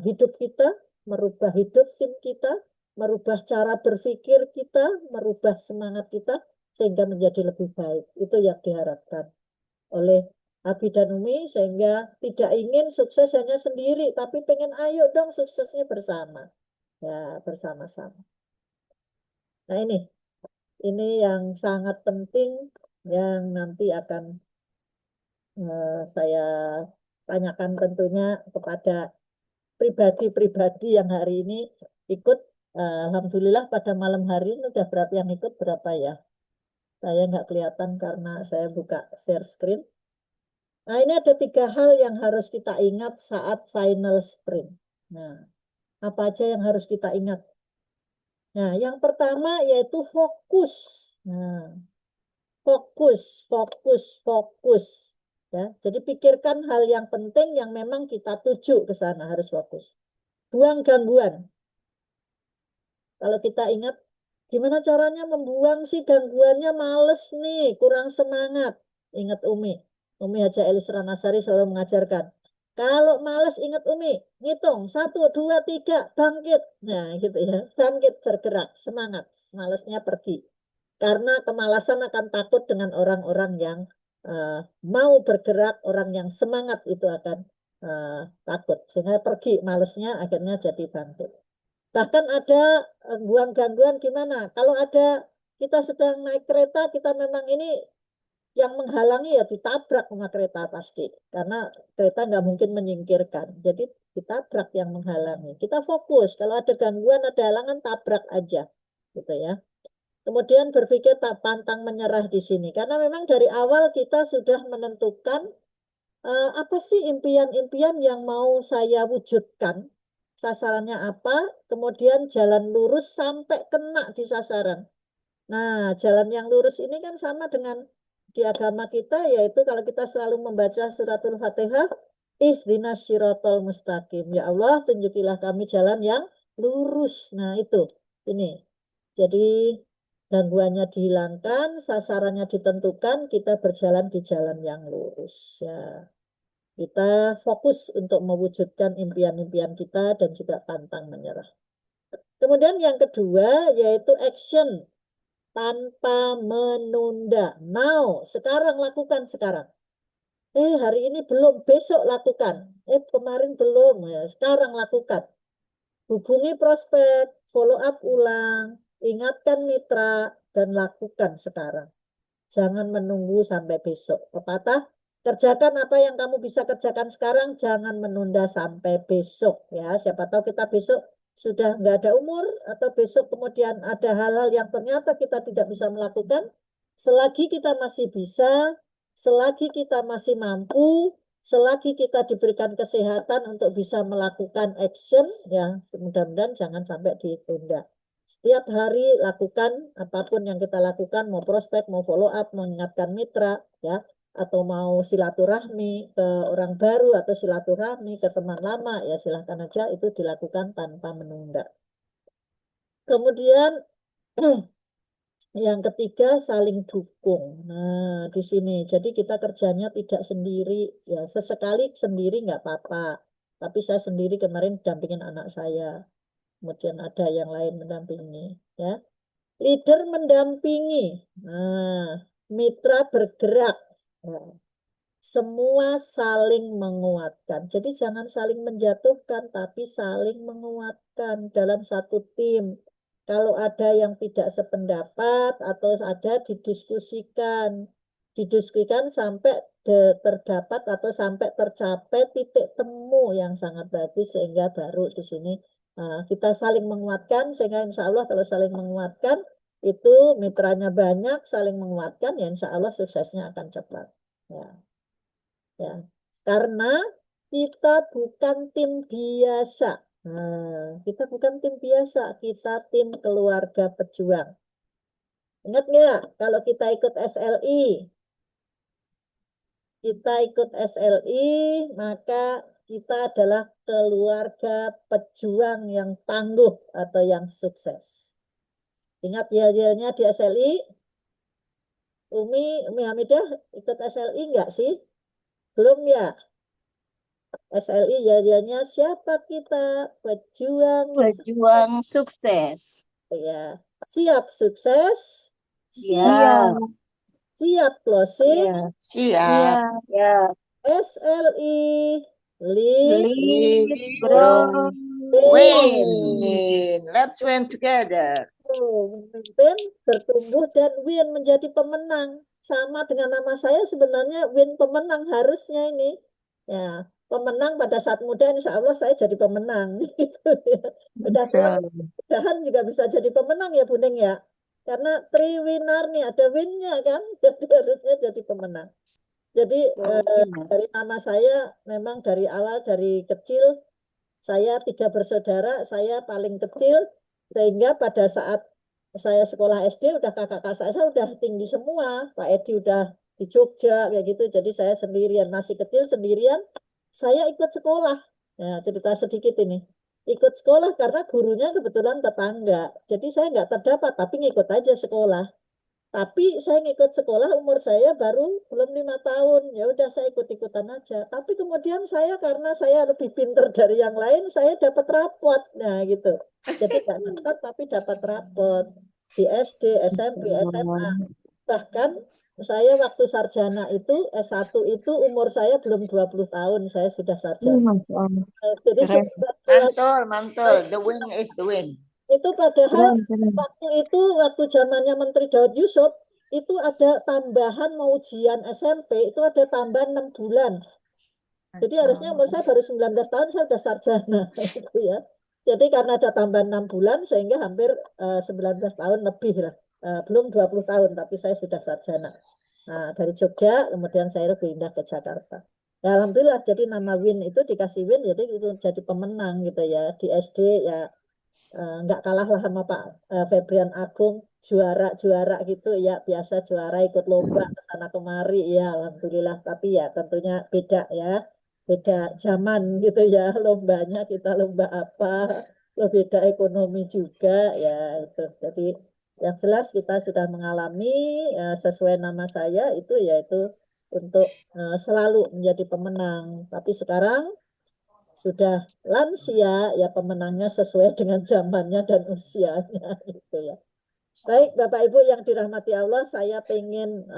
hidup kita, merubah hidup tim kita, merubah cara berpikir kita, merubah semangat kita, sehingga menjadi lebih baik. Itu yang diharapkan oleh Abi dan Umi, sehingga tidak ingin sukses hanya sendiri, tapi pengen ayo dong suksesnya bersama. Ya, bersama-sama. Nah ini yang sangat penting yang nanti akan saya tanyakan tentunya kepada pribadi-pribadi yang hari ini ikut. Alhamdulillah pada malam hari ini udah berapa yang ikut berapa ya? Saya nggak kelihatan karena saya buka share screen. Nah ini ada 3 hal yang harus kita ingat saat final sprint. Nah apa aja yang harus kita ingat? Nah yang pertama yaitu fokus. Nah fokus, fokus, fokus. Ya, jadi pikirkan hal yang penting yang memang kita tuju ke sana harus fokus. Buang gangguan. Kalau kita ingat, gimana caranya membuang sih gangguannya males nih, kurang semangat. Ingat Umi. Umi Haja Elisra Nasari selalu mengajarkan. Kalau males ingat Umi, ngitung 1, 2, 3, bangkit. Nah gitu ya, bangkit bergerak, semangat. Malesnya pergi. Karena kemalasan akan takut dengan orang-orang yang mau bergerak, orang yang semangat itu akan takut. Sehingga pergi malesnya akhirnya jadi bangkit. Bahkan ada gangguan gimana? Kalau ada kita sedang naik kereta, kita memang ini yang menghalangi ya ditabrak sama kereta pasti. Karena kereta nggak mungkin menyingkirkan. Jadi ditabrak yang menghalangi. Kita fokus. Kalau ada gangguan, ada halangan, tabrak aja. Gitu ya. Kemudian berpikir tak pantang menyerah di sini. Karena memang dari awal kita sudah menentukan apa sih impian-impian yang mau saya wujudkan. Sasarannya apa, kemudian jalan lurus sampai kena di sasaran. Nah, jalan yang lurus ini kan sama dengan di agama kita, yaitu kalau kita selalu membaca suratul Fatihah, ihdinas sirotol mustaqim. Ya Allah, tunjukilah kami jalan yang lurus. Nah, itu. Ini. Jadi, gangguannya dihilangkan, sasarannya ditentukan, kita berjalan di jalan yang lurus. Ya. Kita fokus untuk mewujudkan impian-impian kita dan juga pantang menyerah. Kemudian yang kedua yaitu action tanpa menunda. Now, sekarang lakukan sekarang. Hari ini belum, besok lakukan. Kemarin belum, ya, sekarang lakukan. Hubungi prospek, follow up ulang, ingatkan mitra, dan lakukan sekarang. Jangan menunggu sampai besok. Pepatah, kerjakan apa yang kamu bisa kerjakan sekarang, jangan menunda sampai besok. Ya, siapa tahu kita besok sudah nggak ada umur, atau besok kemudian ada hal-hal yang ternyata kita tidak bisa melakukan. Selagi kita masih bisa, selagi kita masih mampu, selagi kita diberikan kesehatan untuk bisa melakukan action, ya mudah-mudahan jangan sampai ditunda. Setiap hari lakukan apapun yang kita lakukan, mau prospek, mau follow up, mengingatkan mitra, ya, atau mau silaturahmi ke orang baru atau silaturahmi ke teman lama, ya silahkan aja itu dilakukan tanpa menunda. Kemudian yang ketiga saling dukung. Nah, di sini jadi kita kerjanya tidak sendiri, ya sesekali sendiri nggak apa-apa. Tapi saya sendiri kemarin dampingin anak saya, kemudian ada yang lain mendampingi, ya. Leader mendampingi. Nah, mitra bergerak. Nah, semua saling menguatkan. Jadi jangan saling menjatuhkan, tapi saling menguatkan dalam satu tim. Kalau ada yang tidak sependapat atau ada didiskusikan. Didiskusikan sampai terdapat atau sampai tercapai titik temu yang sangat bagus sehingga baru di sini kita saling menguatkan sehingga insya Allah kalau saling menguatkan itu mitranya banyak, saling menguatkan ya insya Allah suksesnya akan cepat. Ya, ya. Karena kita bukan tim biasa. Kita bukan tim biasa, kita tim keluarga pejuang. Ingat nggak kalau kita ikut SLI? Kita ikut SLI, maka kita adalah keluarga pejuang yang tangguh atau yang sukses. Ingat yel-yelnya di SLI? Umi Hamidah ikut SLI enggak sih? Belum ya? SLI yel-yelnya siapa kita? Pejuang. Pejuang sukses. Ya. Siap sukses. Ya, Siap closing. ya, Siap. ya. SLI. Lead. Lead, Grow. grow, Win. Let's win together. Memimpin, bertumbuh, dan win menjadi pemenang. Sama dengan nama saya sebenarnya win pemenang harusnya ini. Ya, pemenang pada saat muda insya Allah saya jadi pemenang. Gitu ya. Udah tua mudahan juga bisa jadi pemenang ya Bu Ning ya. Karena three winner nih ada winnya kan. Jadi harusnya jadi pemenang. Jadi dari nama saya memang dari awal dari kecil saya 3 bersaudara, saya paling kecil sehingga pada saat saya sekolah SD udah kakak-kakak saya udah tinggi semua. Pak Edi udah di Jogja kayak gitu. Jadi saya sendirian masih kecil sendirian. Saya ikut sekolah. Nah, cerita sedikit ini. Ikut sekolah karena gurunya kebetulan tetangga. Jadi saya nggak terdapat tapi ngikut aja sekolah. Tapi saya ngikut sekolah umur saya baru belum 5 tahun. Ya udah saya ikut-ikutan aja. Tapi kemudian saya karena saya lebih pinter dari yang lain, saya dapat rapot. Nah gitu. Jadi nggak dapat tapi dapat rapot di SD, SMP, SMA. Bahkan saya waktu sarjana itu S1 itu umur saya belum 20 tahun saya sudah sarjana. Jadi Keren. Mantul, mantul. The win is the win. itu padahal waktu zamannya Menteri Daud Yusuf itu ada tambahan mau ujian SMP itu ada tambahan 6 bulan. Jadi harusnya umur saya baru 19 tahun saya sudah sarjana gitu ya. Jadi karena ada tambahan 6 bulan sehingga hampir 19 tahun lebih lah. Belum 20 tahun tapi saya sudah sarjana. Nah, dari Jogja kemudian saya pindah ke Jakarta. Ya, alhamdulillah jadi nama Win itu dikasih Win jadi itu jadi pemenang gitu ya. Di SD ya nggak kalah lah sama Pak Febrian Agung juara-juara gitu ya biasa juara ikut lomba ke sana kemari ya alhamdulillah tapi ya tentunya beda ya beda zaman gitu ya lombanya kita lomba apa beda ekonomi juga ya itu jadi yang jelas kita sudah mengalami sesuai nama saya itu yaitu untuk selalu menjadi pemenang tapi sekarang sudah lansia ya pemenangnya sesuai dengan zamannya dan usianya gitu ya. Baik Bapak Ibu yang dirahmati Allah, saya pengen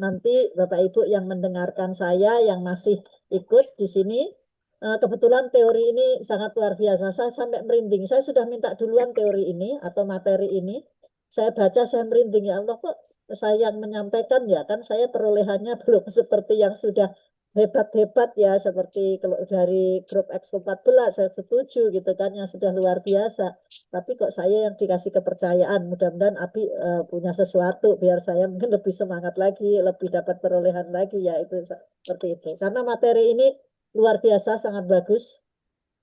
nanti Bapak Ibu yang mendengarkan saya, yang masih ikut di sini, kebetulan teori ini sangat luar biasa. Saya sampai merinding. Saya sudah minta duluan teori ini atau materi ini. Saya baca, saya merinding. Ya Allah, kok saya yang menyampaikan ya kan saya perolehannya belum seperti yang sudah hebat-hebat ya, seperti kalau dari grup X14 saya setuju gitu kan, yang sudah luar biasa. Tapi kok saya yang dikasih kepercayaan, mudah-mudahan Abi punya sesuatu biar saya mungkin lebih semangat lagi, lebih dapat perolehan lagi ya, itu seperti itu. Karena materi ini luar biasa, sangat bagus,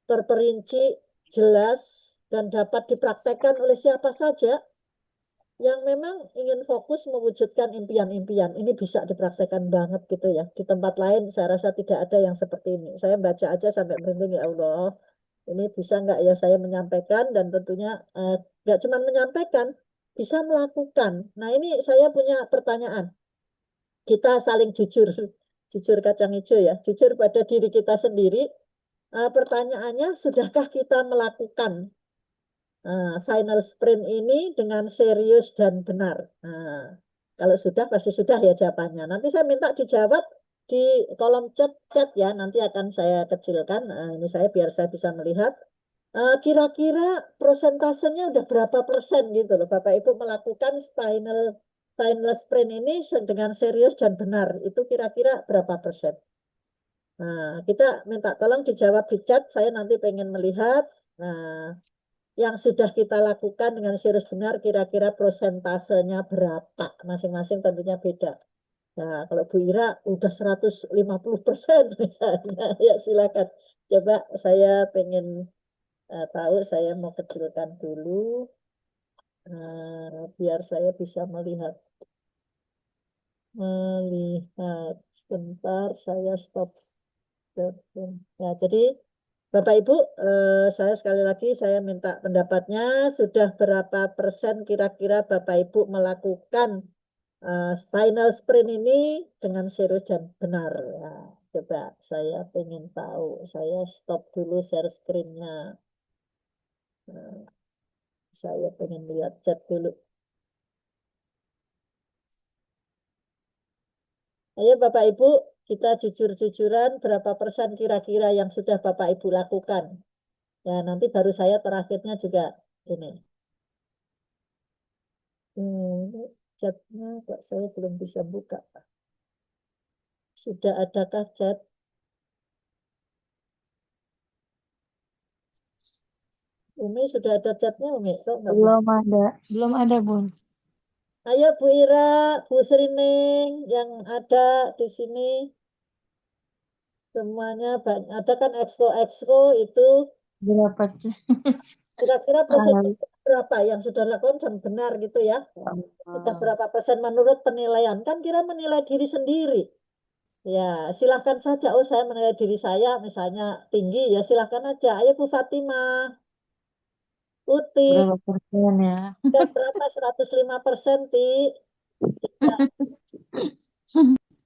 terperinci, jelas, dan dapat dipraktekkan oleh siapa saja yang memang ingin fokus mewujudkan impian-impian. Ini bisa dipraktekkan banget gitu ya. Di tempat lain saya rasa tidak ada yang seperti ini. Saya baca aja sampai merinding, ya Allah. Ini bisa nggak ya saya menyampaikan, dan tentunya nggak cuma menyampaikan, bisa melakukan. Nah ini saya punya pertanyaan. Kita saling jujur, jujur kacang hijau ya, jujur pada diri kita sendiri. Pertanyaannya, sudahkah kita melakukan final sprint ini dengan serius dan benar? Kalau sudah, pasti sudah ya jawabannya. Nanti saya minta dijawab di kolom chat ya, nanti akan saya kecilkan. Ini saya biar saya bisa melihat. Kira-kira prosentasenya udah berapa persen gitu loh Bapak Ibu melakukan final sprint ini dengan serius dan benar. Itu kira-kira berapa persen? Nah, kita minta tolong dijawab di chat. Saya nanti pengen melihat. Nah, yang sudah kita lakukan dengan serius benar, kira-kira prosentasenya berapa? Masing-masing tentunya beda. Nah, kalau Bu Ira udah 150% misalnya, ya silakan. Coba saya pengen tahu, saya mau kecilkan dulu biar saya bisa melihat. Sebentar, saya stop. Ya, jadi Bapak Ibu, saya sekali lagi saya minta pendapatnya, sudah berapa persen kira-kira Bapak Ibu melakukan final sprint ini dengan serius dan benar? Ya, coba saya pengen tahu. Saya stop dulu share screen-nya. Saya pengen lihat chat dulu. Ayo Bapak Ibu, kita jujur-jujuran berapa persen kira-kira yang sudah Bapak Ibu lakukan. Ya, nanti baru saya terakhirnya juga ini. Chatnya kok saya belum bisa buka. Sudah adakah chat? Umi sudah ada chatnya, Umi? Kok nggak bisa? Belum ada Bun. Ayo Bu Ira, Bu Srining yang ada di sini. Semuanya banyak. Ada kan exco itu. Berapa chat? Kira-kira persentase berapa yang sudah lakukan dan benar gitu ya? Sudah berapa persen menurut penilaian? Kan kira menilai diri sendiri. Ya, silahkan saja. Oh, saya menilai diri saya misalnya tinggi, ya silahkan aja. Ayo Bu Fatimah, Uti, Berapa persen ya? dan berapa 105%, Ti?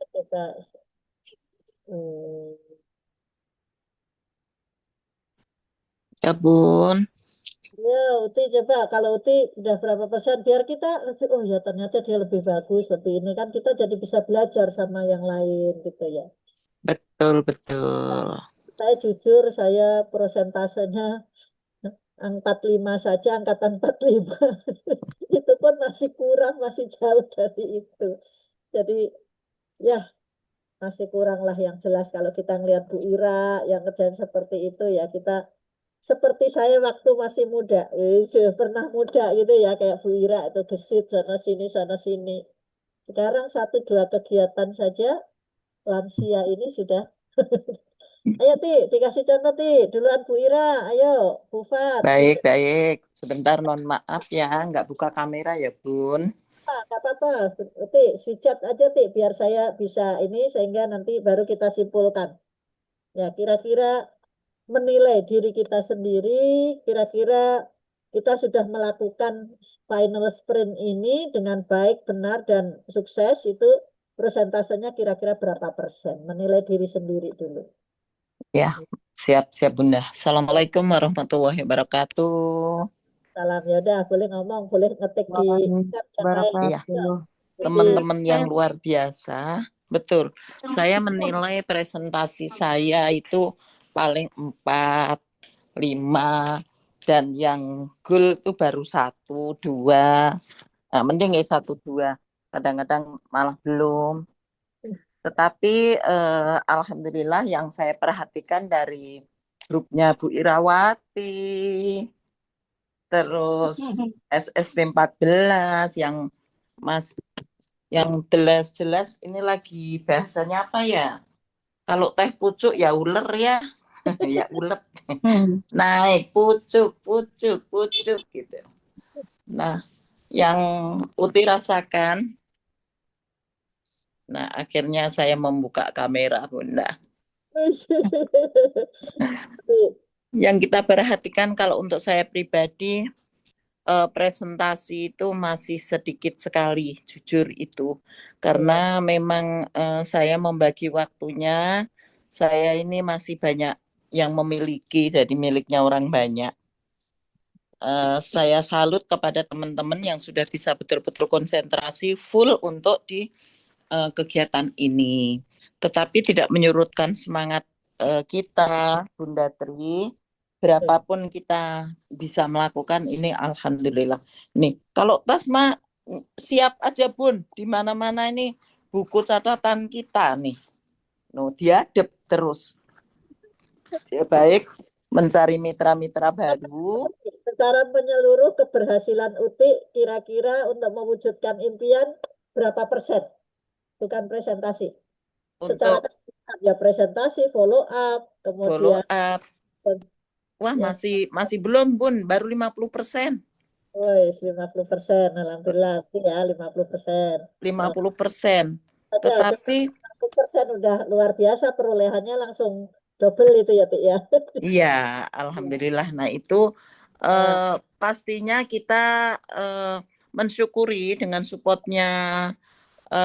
Coba. Ya Bun, Ya, Uti coba. Kalau Uti udah berapa persen? Biar kita lebih, oh ya ternyata dia lebih bagus, lebih ini kan kita jadi bisa belajar sama yang lain gitu ya. betul. Saya jujur, saya prosentasenya 45 saja, angkatan 45. Itu pun masih kurang, masih jauh dari itu. Jadi ya masih kurang lah, yang jelas kalau kita ngelihat Bu Ira yang kerjaan seperti itu ya, kita seperti saya waktu masih muda, pernah muda gitu ya, kayak Bu Ira itu gesit sana sini. Sekarang 1-2 kegiatan saja lansia ini sudah. Ayo Ti, dikasih contoh Ti, duluan Bu Ira, ayo Bu Fat. Baik. Sebentar, non maaf ya, nggak buka kamera ya Bun. Nggak apa-apa, Ti, si chat aja Ti, biar saya bisa ini, sehingga nanti baru kita simpulkan. Ya, kira-kira menilai diri kita sendiri, kira-kira kita sudah melakukan final sprint ini dengan baik, benar, dan sukses, itu persentasenya kira-kira berapa persen? Menilai diri sendiri dulu. Ya, siap Bunda. Assalamualaikum warahmatullahi wabarakatuh. Salam, ya udah, boleh ngomong, boleh ngetik di chat yang lain. Wabarakatuh. teman-teman yang Saya luar biasa. Betul. Saya menilai presentasi saya itu paling 4, 5, dan yang goal itu baru 1, 2. Nah, mending ya 1, 2. Kadang-kadang malah belum. Tetapi alhamdulillah yang saya perhatikan dari grupnya Bu Irawati, terus SSB 14 yang Mas yang jelas-jelas ini lagi bahasanya apa ya? Kalau teh pucuk ya uler ya, ya ulet. Naik pucuk, pucuk, pucuk gitu. Nah, yang Uti rasakan, nah akhirnya saya membuka kamera, Bunda. Yang kita perhatikan kalau untuk saya pribadi, presentasi itu masih sedikit sekali, jujur itu. Karena memang saya membagi waktunya, saya ini masih banyak yang memiliki, jadi miliknya orang banyak. Saya salut kepada teman-teman yang sudah bisa betul-betul konsentrasi full untuk di kegiatan ini. Tetapi tidak menyurutkan semangat kita, Bunda Tri. Berapapun kita bisa melakukan ini, alhamdulillah. Nih, kalau Tasma siap aja Bun, di mana-mana ini buku catatan kita nih. No, diadep terus. Dia baik mencari mitra-mitra baru. Secara menyeluruh keberhasilan Uti kira-kira untuk mewujudkan impian berapa persen? Bukan presentasi. Secara Untuk keseluruhan ya presentasi, follow up, follow kemudian up. Wah, ya, masih belum, Bun. Baru 50%. wes 50%, alhamdulillah ya 50%. 50%. Saja, Tetapi 100% udah luar biasa perolehannya langsung double itu ya, Tik ya. iya, alhamdulillah. Nah, itu pastinya kita mensyukuri dengan supportnya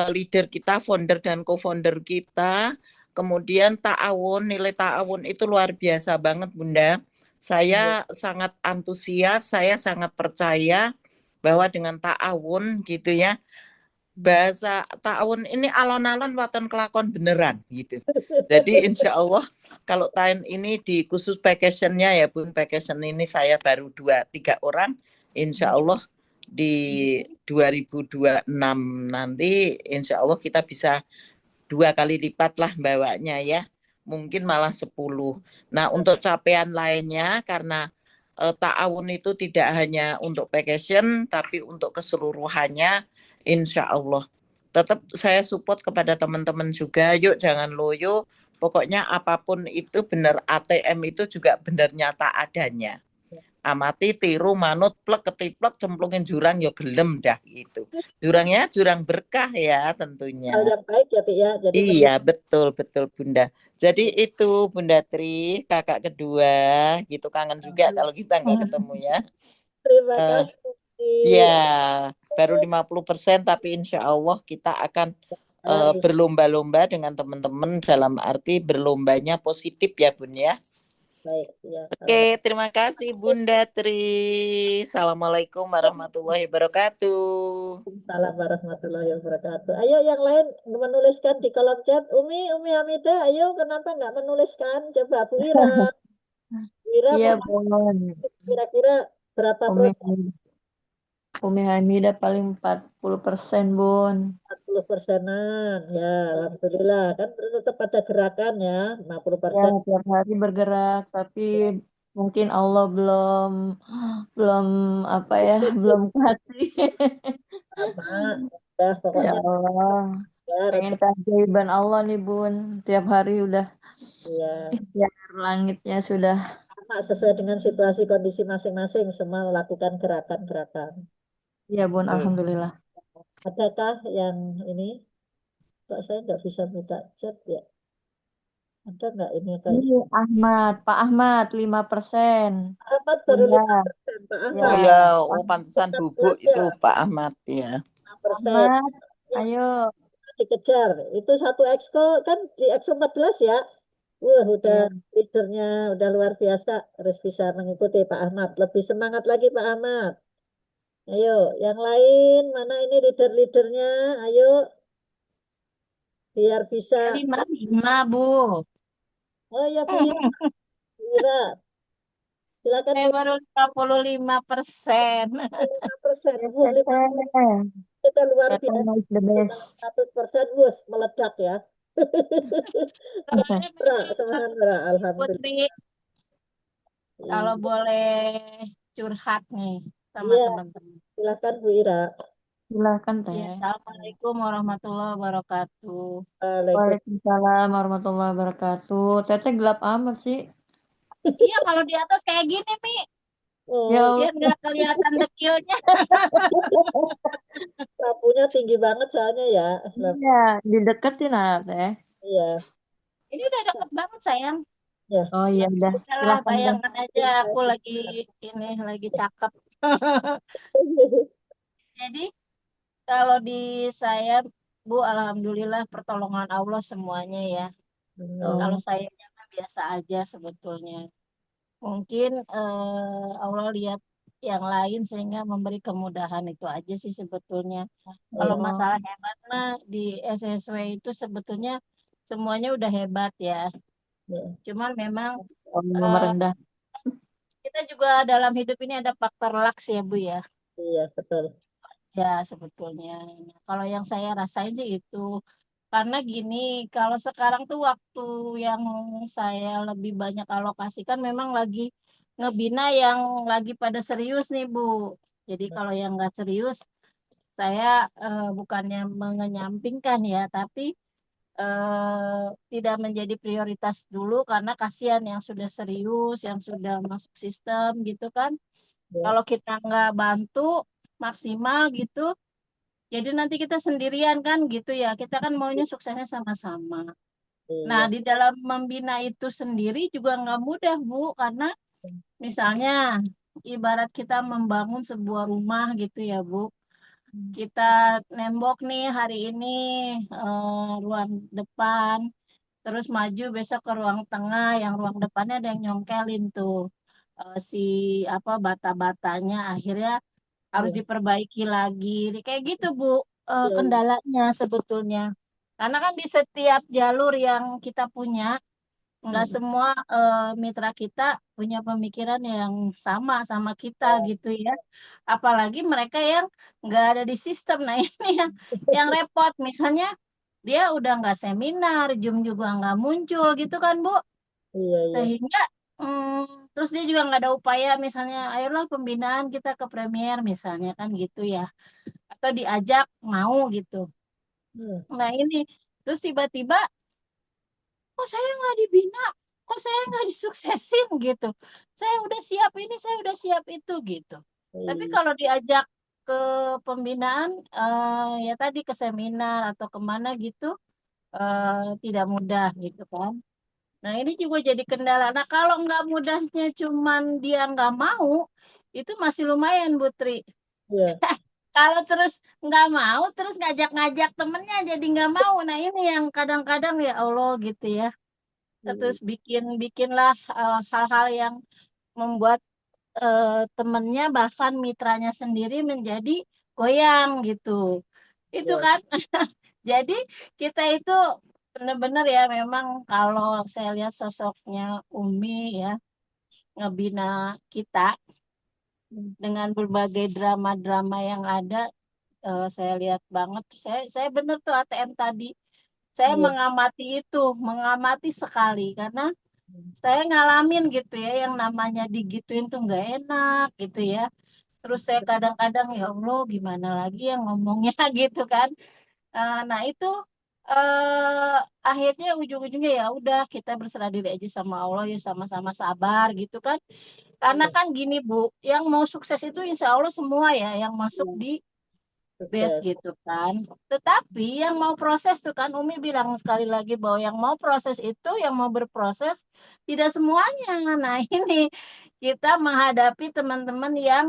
leader kita, founder dan co-founder kita. Kemudian ta'awun, nilai ta'awun itu luar biasa banget, Bunda. Saya sangat antusias, saya sangat percaya bahwa dengan ta'awun gitu ya, bahasa ta'awun ini alon-alon waton kelakon beneran gitu. Jadi insya Allah kalau tahun ini di khusus vacationnya ya Bun, vacation ini saya baru 2-3 orang, insya Allah di 2026 nanti insya Allah kita bisa 2 kali lipat lah bawanya ya, mungkin malah 10. Nah untuk capaian lainnya karena ta'awun itu tidak hanya untuk vacation tapi untuk keseluruhannya, insya Allah tetap saya support kepada teman-teman juga. Yuk jangan loyo, pokoknya apapun itu benar, ATM itu juga benar nyata adanya. Amati, tiru, manut, plek, ketiplek, cemplungin jurang ya gelem dah gitu. Jurangnya jurang berkah ya tentunya. Hal yang baik ya, Tik ya. Jadi Iya, betul Bunda. Jadi itu Bunda Tri, kakak kedua, gitu kangen juga kalau kita nggak ketemu ya. terima Eh, kasih. ya, baru 50% tapi insya Allah kita akan berlomba-lomba dengan teman-teman dalam arti berlombanya positif ya Bun ya. Baik, ya. Oke, terima kasih Bunda Tri. Assalamualaikum warahmatullahi wabarakatuh. Salam warahmatullahi wabarakatuh. Ayo yang lain menuliskan di kolom chat. Umi Hamidah, ayo kenapa nggak menuliskan? Coba Bu Ira. Bu Ira iya, mau Bun. kira-kira berapa Umi persen? Umi Hamidah paling 40%, Bun. 40%-an. Ya, alhamdulillah. Kan tetap ada gerakan ya, Ya, 50%. tiap hari bergerak, tapi mungkin Allah belum belum apa ya, belum kasih. Sama. Ya, Ya pokoknya Allah, ya, pengen keajaiban Allah nih, Bun. Tiap hari udah ya, ikhtiar langitnya sudah. sama sesuai dengan situasi kondisi masing-masing semua melakukan gerakan-gerakan. Iya, Bun, alhamdulillah. Adakah yang ini? Kok saya nggak bisa buka chat ya? Ada nggak ini kayak Ini Ahmad, Pak Ahmad 5%. Ahmad baru Bunda, 5%, Pak ya, Oh Ahmad. ya, Pak pantesan bubuk 14 itu ya, Pak Ahmad ya. 5%. Ahmad, Yang ayo. dikejar itu satu exco kan di exco 14 ya. Wah, udah Iya, leadernya udah luar biasa, harus bisa mengikuti Pak Ahmad. Lebih semangat lagi Pak Ahmad. Ayo, yang lain mana ini leader-leadernya? Ayo, biar bisa. 55, Bu. Oh ya, Bu Ira, silakan Saya Bu. baru 55%. 5%, Bu, 5%. Kita luar Teteh biasa. is the best. 100%, Bos, meledak ya. Soalnya Ra, begini, semangat, Ra. Alhamdulillah. Putri, kalau Iya, boleh curhat nih sama iya, teman-teman. silakan Bu Ira. Silakan Ya, teh. Assalamualaikum warahmatullahi wabarakatuh. Waalaikumsalam. Waalaikumsalam warahmatullahi wabarakatuh. Teteh gelap amat sih. Iya, kalau di atas kayak gini, Mi, Ya Oh, Allah. biar nggak kelihatan dekilnya. lampunya tinggi banget soalnya ya. Iya, dideketin ah teh. Iya, Ini udah deket banget, sayang. ya. Oh iya udah. Salah, Silakan teh. bayangkan aja aku lagi cakep. Jadi, kalau di saya, Bu, alhamdulillah pertolongan Allah semuanya ya. Kalau Oh, saya mah biasa aja sebetulnya. Mungkin Allah lihat yang lain sehingga memberi kemudahan itu aja sih sebetulnya. Kalau oh, masalah hebat mah di SSW itu sebetulnya semuanya udah hebat ya. Ya, Cuman memang Allah eh, merendah. kita juga dalam hidup ini ada faktor luck ya Bu ya. iya, betul. Ya sebetulnya. Nah, kalau yang saya rasain sih itu. Karena gini, kalau sekarang tuh waktu yang saya lebih banyak alokasikan memang lagi ngebina yang lagi pada serius nih, Bu. Jadi kalau yang nggak serius, saya bukannya mengenyampingkan ya, tapi tidak menjadi prioritas dulu karena kasihan yang sudah serius, yang sudah masuk sistem gitu kan. Ya, Kalau kita nggak bantu maksimal gitu, jadi nanti kita sendirian kan gitu ya. Kita kan maunya suksesnya sama-sama. Nah, iya. di dalam membina itu sendiri juga nggak mudah, Bu, karena misalnya ibarat kita membangun sebuah rumah gitu ya, Bu. Kita nembok nih hari ini ruang depan, terus maju besok ke ruang tengah, yang ruang depannya ada yang nyongkelin tuh si apa bata-batanya, akhirnya harus Iya, diperbaiki lagi. Kayak gitu, Bu, iya, iya. kendalanya sebetulnya. Karena kan di setiap jalur yang kita punya, nggak Hmm, semua mitra kita punya pemikiran yang sama kita gitu ya. Apalagi mereka yang nggak ada di sistem. Nah ini yang repot. Misalnya dia udah nggak seminar, Zoom juga nggak muncul gitu kan Bu. iya, iya. Sehingga terus dia juga nggak ada upaya misalnya, ayolah pembinaan kita ke Premier misalnya kan gitu ya. Atau diajak mau gitu. Hmm, Nah ini terus tiba-tiba kok saya nggak dibina, kok saya nggak disuksesin gitu. Saya udah siap ini, saya udah siap itu gitu. Tapi iya, kalau diajak ke pembinaan, ya tadi ke seminar atau kemana gitu, tidak mudah gitu kan. Nah ini juga jadi kendala. Nah kalau nggak mudahnya cuman dia nggak mau, itu masih lumayan Putri. iya, Kalau terus nggak mau, terus ngajak-ngajak temennya jadi nggak mau. Nah ini yang kadang-kadang ya Allah gitu ya. iya, Terus bikinlah hal-hal yang membuat temennya bahkan mitranya sendiri menjadi goyang gitu. Itu iya, kan. Jadi kita itu benar-benar ya memang kalau saya lihat sosoknya Umi ya ngebina kita dengan berbagai drama-drama yang ada, saya lihat banget. Saya benar tuh ATM tadi. Saya iya, mengamati itu, mengamati sekali karena saya ngalamin gitu ya yang namanya digituin tuh nggak enak gitu ya. Terus saya kadang-kadang ya Allah gimana lagi yang ngomongnya gitu kan. Nah itu akhirnya ujung-ujungnya ya udah kita berserah diri aja sama Allah ya sama-sama sabar gitu kan. Karena iya, kan gini Bu, yang mau sukses itu insya Allah semua ya yang masuk iya. di base Sukses. gitu kan. Tetapi yang mau proses tuh kan Umi bilang sekali lagi bahwa yang mau proses itu, yang mau berproses tidak semuanya. Nah ini kita menghadapi teman-teman yang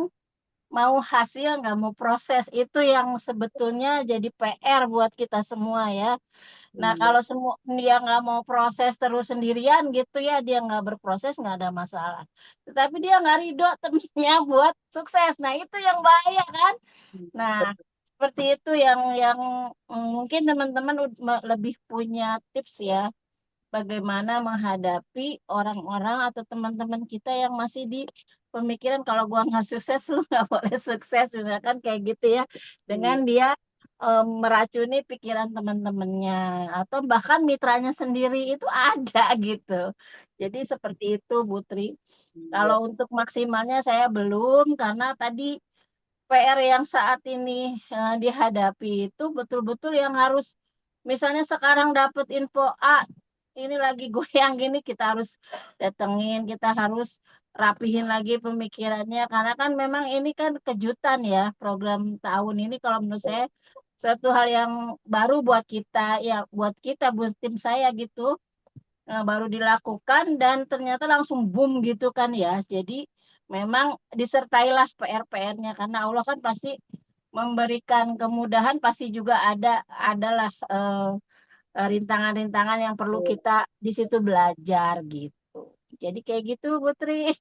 mau hasil nggak mau proses itu yang sebetulnya jadi PR buat kita semua ya. Nah, kalau semua dia nggak mau proses terus sendirian gitu ya, dia nggak berproses nggak ada masalah. Tetapi dia nggak ridho temennya buat sukses. Nah, itu yang bahaya kan. Nah, seperti itu yang mungkin teman-teman lebih punya tips ya, bagaimana menghadapi orang-orang atau teman-teman kita yang masih di pemikiran kalau gua nggak sukses lu nggak boleh sukses, misalkan kayak gitu ya, dengan dia meracuni pikiran teman-temannya atau bahkan mitranya sendiri itu ada gitu. Jadi seperti itu, Putri. Kalau untuk maksimalnya saya belum, karena tadi PR yang saat ini dihadapi itu betul-betul yang harus, misalnya sekarang dapat info A, ini lagi goyang gini, kita harus datengin, kita harus rapihin lagi pemikirannya, karena kan memang ini kan kejutan ya, program tahun ini kalau menurut saya satu hal yang baru buat kita, ya buat tim saya gitu. Baru dilakukan dan ternyata langsung boom gitu kan ya. Jadi memang disertailah PR-PR-nya, karena Allah kan pasti memberikan kemudahan, pasti juga adalah rintangan-rintangan yang perlu kita di situ belajar gitu. Jadi kayak gitu, Putri.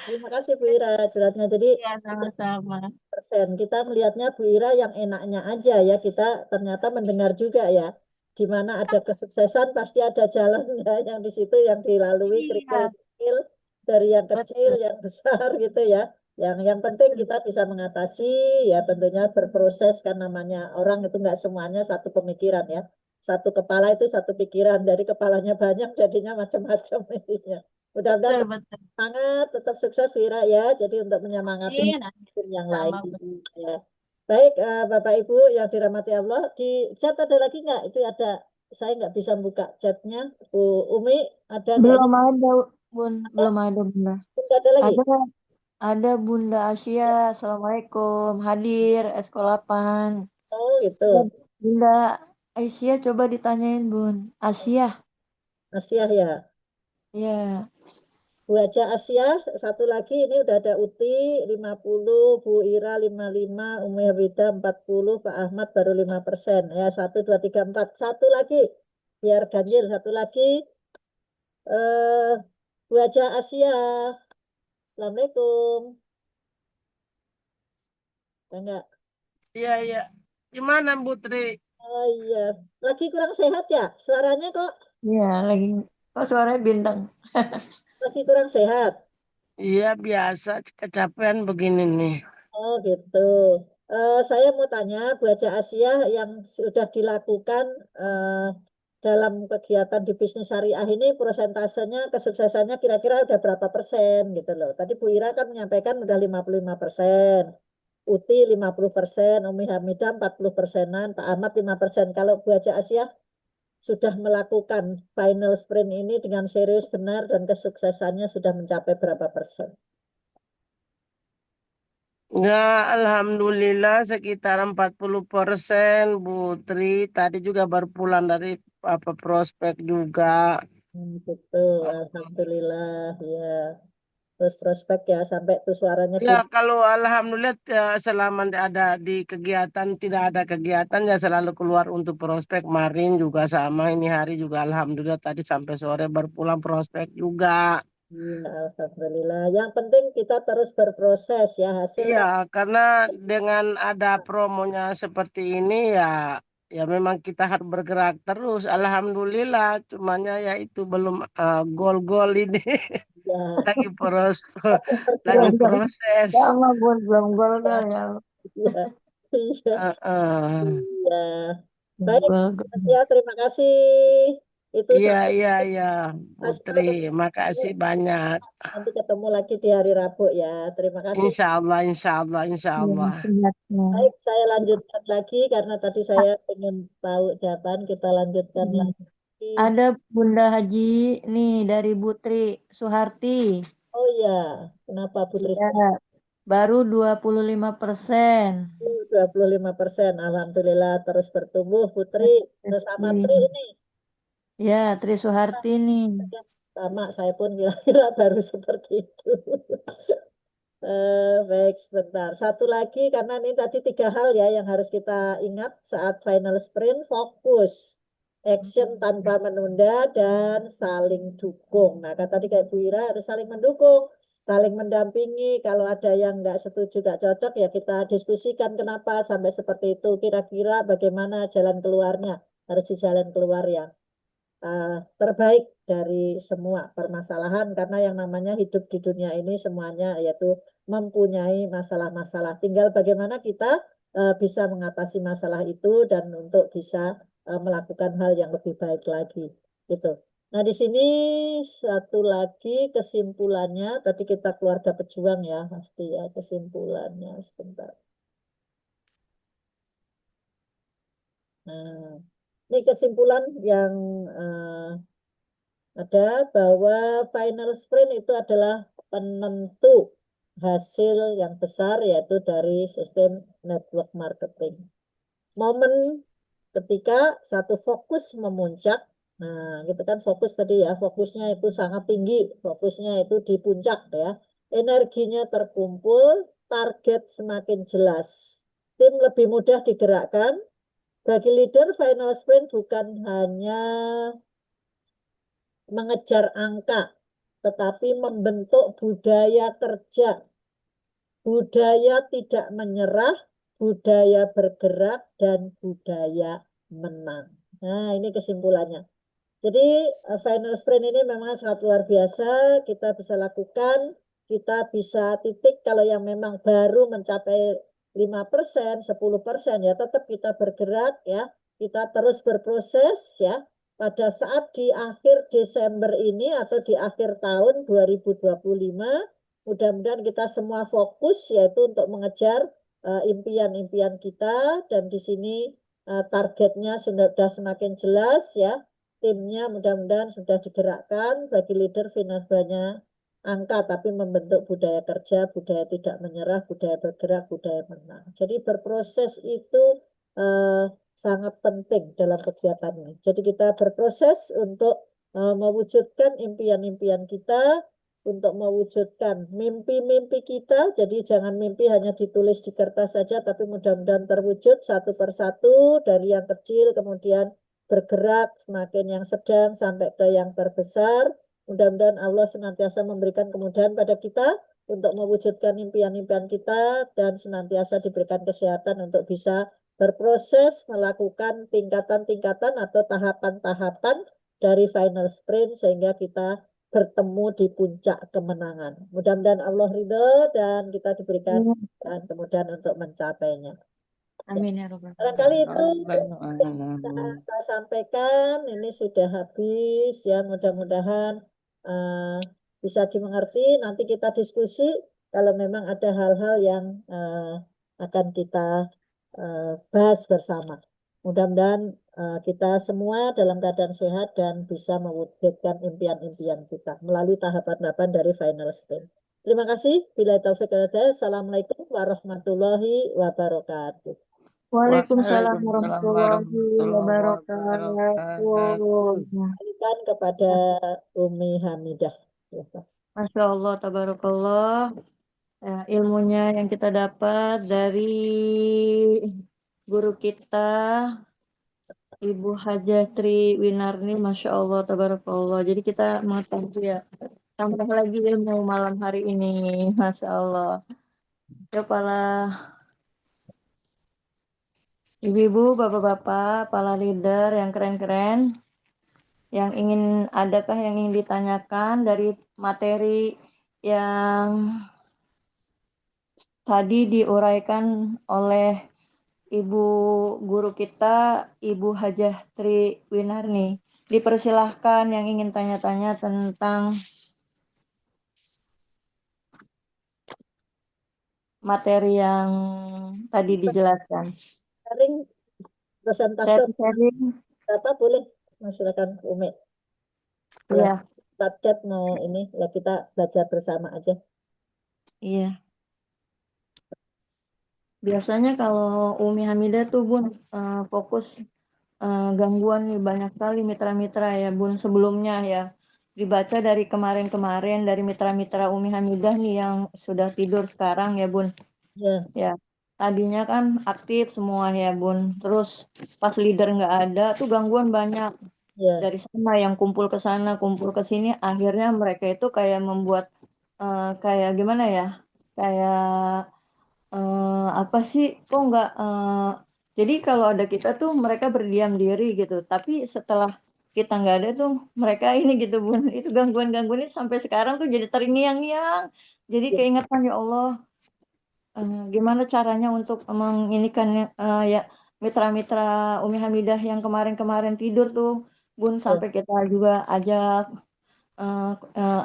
Terima kasih Bu Ira curhatnya. Jadi Ya, sama-sama. persen kita melihatnya Bu Ira yang enaknya aja ya, kita ternyata mendengar juga ya, di mana ada kesuksesan pasti ada jalannya yang di situ yang dilalui Iya, kerikil-kerikil dari yang kecil betul. yang besar gitu ya. Yang penting kita bisa mengatasi, ya tentunya berproses, kan namanya orang itu nggak semuanya satu pemikiran ya, satu kepala itu satu pikiran, dari kepalanya banyak jadinya macam-macam intinya. Mudah-mudahan Betul, betul. semangat, tetap sukses Wira ya. Jadi untuk menyemangati Amin. tim yang lain Sama, Putri. ya. Baik, Bapak Ibu yang dirahmati Allah, di chat ada lagi nggak? Itu ada, saya nggak bisa buka chatnya. Bu Umi ada kayaknya. Belum ada, Bun. Belum ada, Bunda. Tidak ada lagi. Ada Bunda Asia. Assalamualaikum. Hadir, S8. Oh gitu. Bunda Asia, coba ditanyain, Bun. Asia. Asia ya. Ya. Bu Aja Asia, satu lagi ini udah ada Uti 50, Bu Ira 55, Umi Habida 40, Pak Ahmad baru 5%. Ya, 1, 2, 3, 4. Satu lagi, biar ganjil. Satu lagi, Bu Aja Asia. Assalamualaikum. Enggak. Iya, iya. Gimana, Putri? Oh iya, lagi kurang sehat ya? Suaranya kok Iya, lagi. Oh, suaranya bintang. lagi kurang sehat. Iya, biasa. Kecapean begini nih. Oh gitu. Saya mau tanya, Bu Aja Asia, yang sudah dilakukan dalam kegiatan di bisnis syariah ini, prosentasenya kesuksesannya kira-kira udah berapa persen gitu loh. Tadi Bu Ira kan menyampaikan udah 55%, Uti 50%, Umi Hamidah 40%-an, Pak Ahmad 5%. Kalau Bu Aja Asia sudah melakukan final sprint ini dengan serius benar dan kesuksesannya sudah mencapai berapa persen? Ya, Alhamdulillah sekitar 40%, Putri. Tadi juga baru pulang dari prospek juga. Betul, Alhamdulillah ya. Terus prospek ya sampai tuh suaranya Ya, kalau Alhamdulillah selama ada di kegiatan, tidak ada kegiatan ya selalu keluar untuk prospek. Kemarin juga sama, ini hari juga Alhamdulillah tadi sampai sore baru pulang prospek juga. Iya, Alhamdulillah. Yang penting kita terus berproses ya, hasil Iya, karena dengan ada promonya seperti ini ya, ya memang kita harus bergerak terus. Alhamdulillah, cumanya ya itu belum gol-gol ini ya. lagi lagi Bergerak proses. Sama, Bun. Belum gol ya. ya. Iya. Iya. Heeh. Iya. Baik, Gol. Mas ya, terima kasih. Itu Iya, sampai iya, iya, Mas Putri. Makasih banyak. nanti ketemu lagi di hari Rabu ya. Terima kasih. Insya Allah, insya Allah, insya Allah. Baik, saya lanjutkan lagi karena tadi saya ingin tahu jawaban. Kita lanjutkan lagi. Ada Bunda Haji nih dari Putri Suharti. Oh ya, kenapa Putri? Ya, baru 25%. 25%. Alhamdulillah terus bertumbuh Putri. Bersama Tri ini. Ya, Tri Suharti nih. Sama, saya pun kira-kira baru seperti itu. Baik, sebentar. Satu lagi, karena ini tadi 3 hal ya yang harus kita ingat saat final sprint, fokus. action tanpa menunda, dan saling dukung. Nah, kata tadi kayak Bu Ira harus saling mendukung, saling mendampingi. Kalau ada yang nggak setuju, nggak cocok, ya kita diskusikan kenapa sampai seperti itu. Kira-kira bagaimana jalan keluarnya. Harus di jalan keluar yang terbaik dari semua permasalahan, karena yang namanya hidup di dunia ini semuanya yaitu mempunyai masalah-masalah. Tinggal bagaimana kita bisa mengatasi masalah itu dan untuk bisa melakukan hal yang lebih baik lagi. Gitu. Nah, di sini satu lagi kesimpulannya, tadi kita keluarga pejuang ya, pasti ya kesimpulannya sebentar. Nah, ini kesimpulan yang ada bahwa final sprint itu adalah penentu hasil yang besar, yaitu dari sistem network marketing. Momen ketika satu fokus memuncak, nah gitu kan, fokus tadi ya, fokusnya itu sangat tinggi, fokusnya itu di puncak ya, energinya terkumpul, target semakin jelas, tim lebih mudah digerakkan. Bagi leader, final sprint bukan hanya mengejar angka, tetapi membentuk budaya kerja, budaya tidak menyerah, budaya bergerak, dan budaya menang. Nah, ini kesimpulannya. Jadi final sprint ini memang sangat luar biasa, kita bisa lakukan, kita bisa titik kalau yang memang baru mencapai 5%, 10%, ya tetap kita bergerak ya, kita terus berproses ya. Pada saat di akhir Desember ini atau di akhir tahun 2025, mudah-mudahan kita semua fokus yaitu untuk mengejar impian-impian kita, dan di sini targetnya sudah semakin jelas ya. Timnya mudah-mudahan sudah digerakkan. Bagi leader, final banyak angka, tapi membentuk budaya kerja, budaya tidak menyerah, budaya bergerak, budaya menang. Jadi berproses itu sangat penting dalam kegiatan ini. Jadi kita berproses untuk mewujudkan impian-impian kita, untuk mewujudkan mimpi-mimpi kita. Jadi jangan mimpi hanya ditulis di kertas saja, tapi mudah-mudahan terwujud satu persatu, dari yang kecil kemudian bergerak semakin yang sedang sampai ke yang terbesar. Mudah-mudahan Allah senantiasa memberikan kemudahan pada kita untuk mewujudkan impian-impian kita, dan senantiasa diberikan kesehatan untuk bisa berproses melakukan tingkatan-tingkatan atau tahapan-tahapan dari final sprint sehingga kita bertemu di puncak kemenangan. Mudah-mudahan Allah ridho dan kita diberikan kemudahan untuk mencapainya. Amin ya Rabbal Barangkali itu Alamin. saya sampaikan, ini sudah habis ya, mudah-mudahan bisa dimengerti. Nanti kita diskusi kalau memang ada hal-hal yang akan kita bahas bersama. Mudah-mudahan kita semua dalam keadaan sehat dan bisa mewujudkan impian-impian kita melalui tahapan-tahapan dari final sprint. Terima kasih. Bila taufik wal hidayah. Assalamualaikum warahmatullahi wabarakatuh. Waalaikumsalam Waalaikumsalam warahmatullahi wabarakatuh. Kembalikan kepada Umi Hamidah. Masya Allah, tabarakallah. Ya, ilmunya yang kita dapat dari guru kita, Ibu Hajah Tri Winarni, Masya Allah, tabarakallah. Jadi kita mengetahui ya, tambah lagi ilmu malam hari ini, Masya Allah. Ya, para ibu-ibu, bapak-bapak, para leader yang keren-keren, yang adakah yang ingin ditanyakan dari materi yang tadi diuraikan oleh Ibu guru kita, Ibu Hajah Tri Winarni. Dipersilahkan yang ingin tanya-tanya tentang materi yang tadi dijelaskan. Sharing presentasi Sharing. apa boleh? Silakan Umi. Iya. Chat mau ini ya, kita belajar bersama aja. Iya. Biasanya kalau Umi Hamidah tuh Bun fokus gangguan nih banyak sekali mitra-mitra ya Bun, sebelumnya ya. Dibaca dari kemarin-kemarin dari mitra-mitra Umi Hamidah nih yang sudah tidur sekarang ya Bun. Ya. Ya. tadinya kan aktif semua ya Bun. Terus pas leader nggak ada tuh gangguan banyak Ya, dari sana yang kumpul ke sana, kumpul ke sini. Akhirnya mereka itu kayak membuat kayak gimana ya? Kayak apa sih? Kok nggak? Jadi kalau ada kita tuh mereka berdiam diri gitu. Tapi setelah kita nggak ada tuh mereka ini gitu Bun. Itu gangguan-gangguan itu sampai sekarang tuh jadi terngiang-ngiang. Jadi ya, keingetan ya Allah. Gimana caranya untuk menginikan ya mitra-mitra Umi Hamidah yang kemarin-kemarin tidur tuh, Bun, ya, sampai kita juga ajak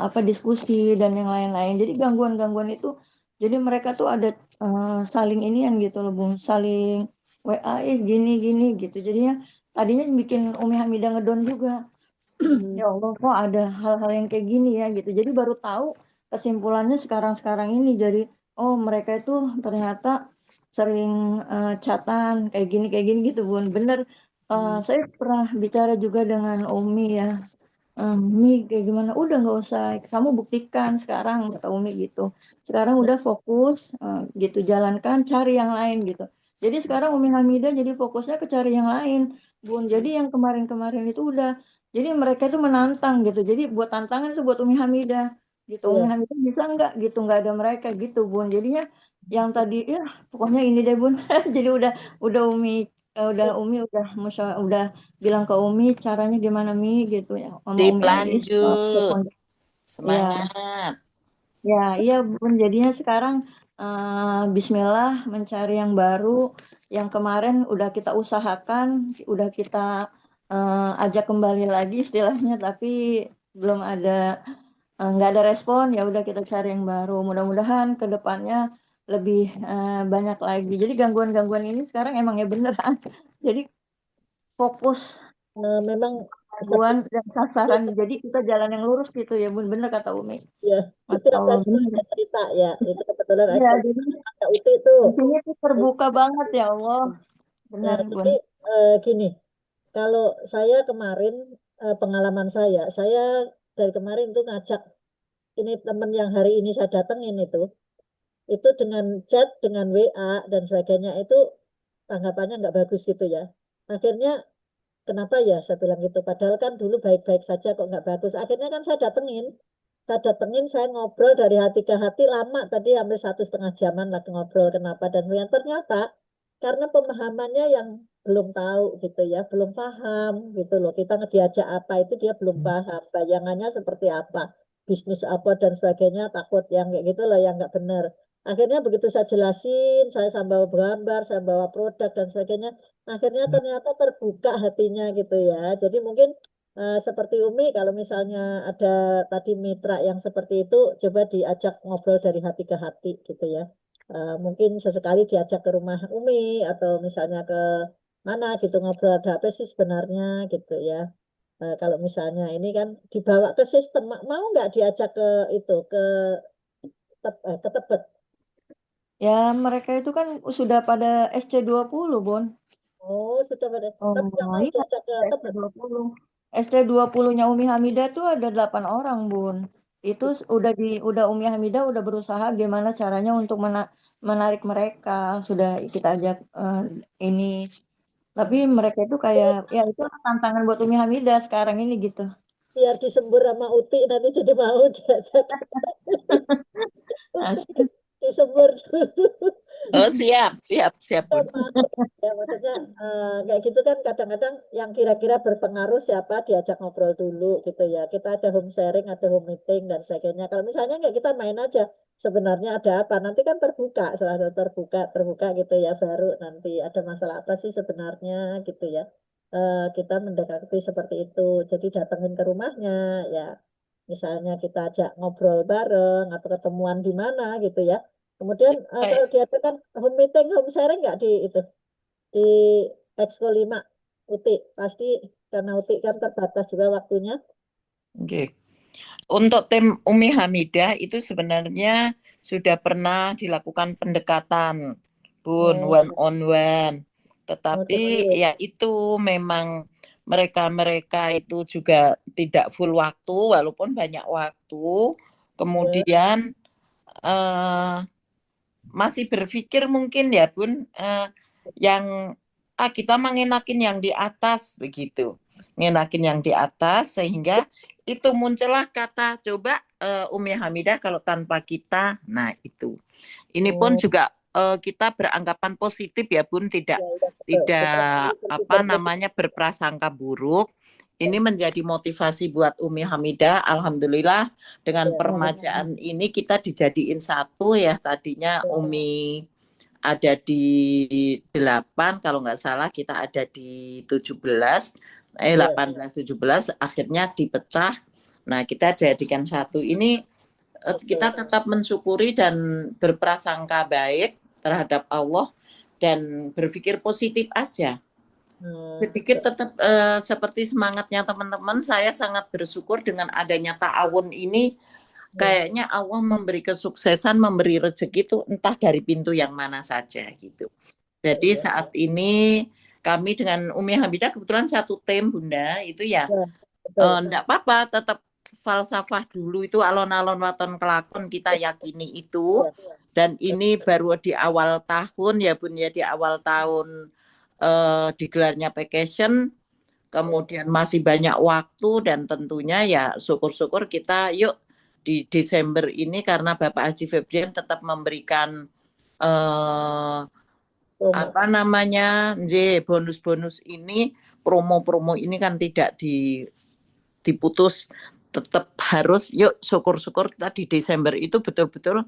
apa diskusi dan yang lain-lain. Jadi gangguan-gangguan itu, jadi mereka tuh ada saling inian gitu loh, Bun, saling WA gini-gini gitu. Jadinya tadinya bikin Umi Hamidah ngedon juga. hmm, Ya Allah, kok ada hal-hal yang kayak gini ya gitu. Jadi baru tahu kesimpulannya sekarang-sekarang ini. Jadi, oh mereka itu ternyata sering chatan kayak gini gitu, Bun. Bener, hmm, saya pernah bicara juga dengan Umi ya. Umi kayak gimana? Udah nggak usah, kamu buktikan sekarang kata Umi gitu. Sekarang udah fokus gitu, jalankan, cari yang lain gitu. Jadi sekarang Umi Hamidah jadi fokusnya ke cari yang lain, Bun. Jadi yang kemarin-kemarin itu udah, jadi mereka itu menantang gitu. Jadi buat tantangan itu buat Umi Hamidah gitu. Umi ya, Hamidah bisa nggak gitu, nggak ada mereka gitu, Bun. Jadinya yang tadi ya pokoknya ini deh, Bun. Jadi udah Umi udah bilang ke Umi caranya gimana Mi gitu ya sama Sip, Umi Ais lanjut. pokoknya. Ya, Semangat. ya, iya Bun, jadinya sekarang Bismillah mencari yang baru, yang kemarin udah kita usahakan, udah kita ajak kembali lagi istilahnya, tapi belum ada nggak ada respon, ya udah kita cari yang baru. Mudah-mudahan ke depannya lebih banyak lagi. Jadi gangguan-gangguan ini sekarang emang ya beneran. Jadi fokus memang gangguan seperti dan sasaran. Jadi kita jalan yang lurus gitu ya, Bun. Bener kata Umi. ya, Masya seperti Allah, tadi bener. ada cerita ya, itu kebetulan Iya, ekspor jadi ada UTI itu. di sini tuh terbuka banget ya Allah. Nah, Benar, Bun. jadi gini, kalau saya kemarin pengalaman saya dari kemarin tuh ngajak ini teman yang hari ini saya datengin itu dengan chat, dengan WA dan sebagainya itu tanggapannya nggak bagus gitu ya. Akhirnya kenapa ya saya bilang gitu, padahal kan dulu baik-baik saja kok nggak bagus. Akhirnya kan saya datengin, saya ngobrol dari hati ke hati lama tadi hampir 1,5 jaman lagi ngobrol kenapa dan yang ternyata karena pemahamannya yang belum tahu gitu ya, belum paham gitu loh. Kita diajak apa itu dia belum paham, bayangannya seperti apa, bisnis apa dan sebagainya, takut yang kayak gitu loh yang nggak benar. Akhirnya begitu saya jelasin, saya bawa gambar, saya bawa produk dan sebagainya, akhirnya ternyata terbuka hatinya gitu ya. Jadi mungkin seperti Umi, kalau misalnya ada tadi mitra yang seperti itu, coba diajak ngobrol dari hati ke hati gitu ya. Mungkin sesekali diajak ke rumah Umi atau misalnya ke mana gitu ngobrol ada apa sih sebenarnya gitu ya. Kalau misalnya ini kan dibawa ke sistem, mau nggak diajak ke itu ke Tebet? Ya, mereka itu kan sudah pada SC20, Bun. Oh, sudah pada. Oh, Tapi nggak mau iya, diajak ke ada Tebet. SC20. SC20-nya Umi Hamidah tuh ada 8 orang, Bun. Itu udah Umi Hamidah udah berusaha gimana caranya untuk menarik mereka. Sudah kita ajak ini. Tapi mereka itu kayak, ya itu tantangan buat Umi Hamidah sekarang ini gitu. Biar disembur sama Uti nanti jadi mau diajak Uti Asik. disembur dulu. Oh, siap, siap, siap, Ya, Bun. mau. Ya, maksudnya kayak gitu kan kadang-kadang yang kira-kira berpengaruh siapa diajak ngobrol dulu gitu ya. Kita ada home sharing, ada home meeting dan sebagainya. Kalau misalnya nggak kita main aja, sebenarnya ada apa? Nanti kan terbuka, selalu terbuka gitu ya. Baru nanti ada masalah apa sih sebenarnya gitu ya. Kita mendekati seperti itu. Jadi datengin ke rumahnya ya. Misalnya kita ajak ngobrol bareng atau ketemuan di mana gitu ya. Kemudian Eh, kalau diadakan home meeting, home sharing nggak di itu di Exco 5 UTI pasti karena UTI kan terbatas juga waktunya. oke. Untuk tim Umi Hamidah itu sebenarnya sudah pernah dilakukan pendekatan, Bun, Oh, one on one. oh Tetapi serius. ya itu memang mereka-mereka itu juga tidak full waktu, walaupun banyak waktu. Ya, Kemudian eh, masih berpikir mungkin ya Bun, yang kita mengenakin yang di atas begitu, ngenakin yang di atas sehingga itu muncullah kata coba Umi Hamidah kalau tanpa kita, nah itu. Ini pun juga kita beranggapan positif ya Bun, tidak apa namanya berprasangka buruk. Ini menjadi motivasi buat Umi Hamidah. Alhamdulillah dengan permajaan ini kita dijadiin satu ya. Tadinya Umi ada di 8, kalau nggak salah kita ada di 17, 18, 17, akhirnya dipecah. Nah kita jadikan satu. Ini kita tetap mensyukuri dan berprasangka baik terhadap Allah dan berpikir positif aja. Sedikit tetap seperti semangatnya teman-teman, saya sangat bersyukur dengan adanya ta'awun ini. Kayaknya Allah memberi kesuksesan, memberi rezeki itu entah dari pintu yang mana saja gitu. Jadi saat ini kami dengan Umi Hamidah kebetulan satu tim Bunda, itu ya enggak apa-apa, tetap falsafah dulu itu alon-alon waton kelakon kita yakini itu. Dan ini baru di awal tahun ya Bun ya, di awal tahun digelarnya vacation, kemudian masih banyak waktu dan tentunya ya syukur-syukur kita yuk di Desember ini karena Bapak Haji Febrian tetap memberikan apa namanya bonus-bonus ini, promo-promo ini kan tidak diputus, tetap harus yuk syukur-syukur kita di Desember itu betul-betul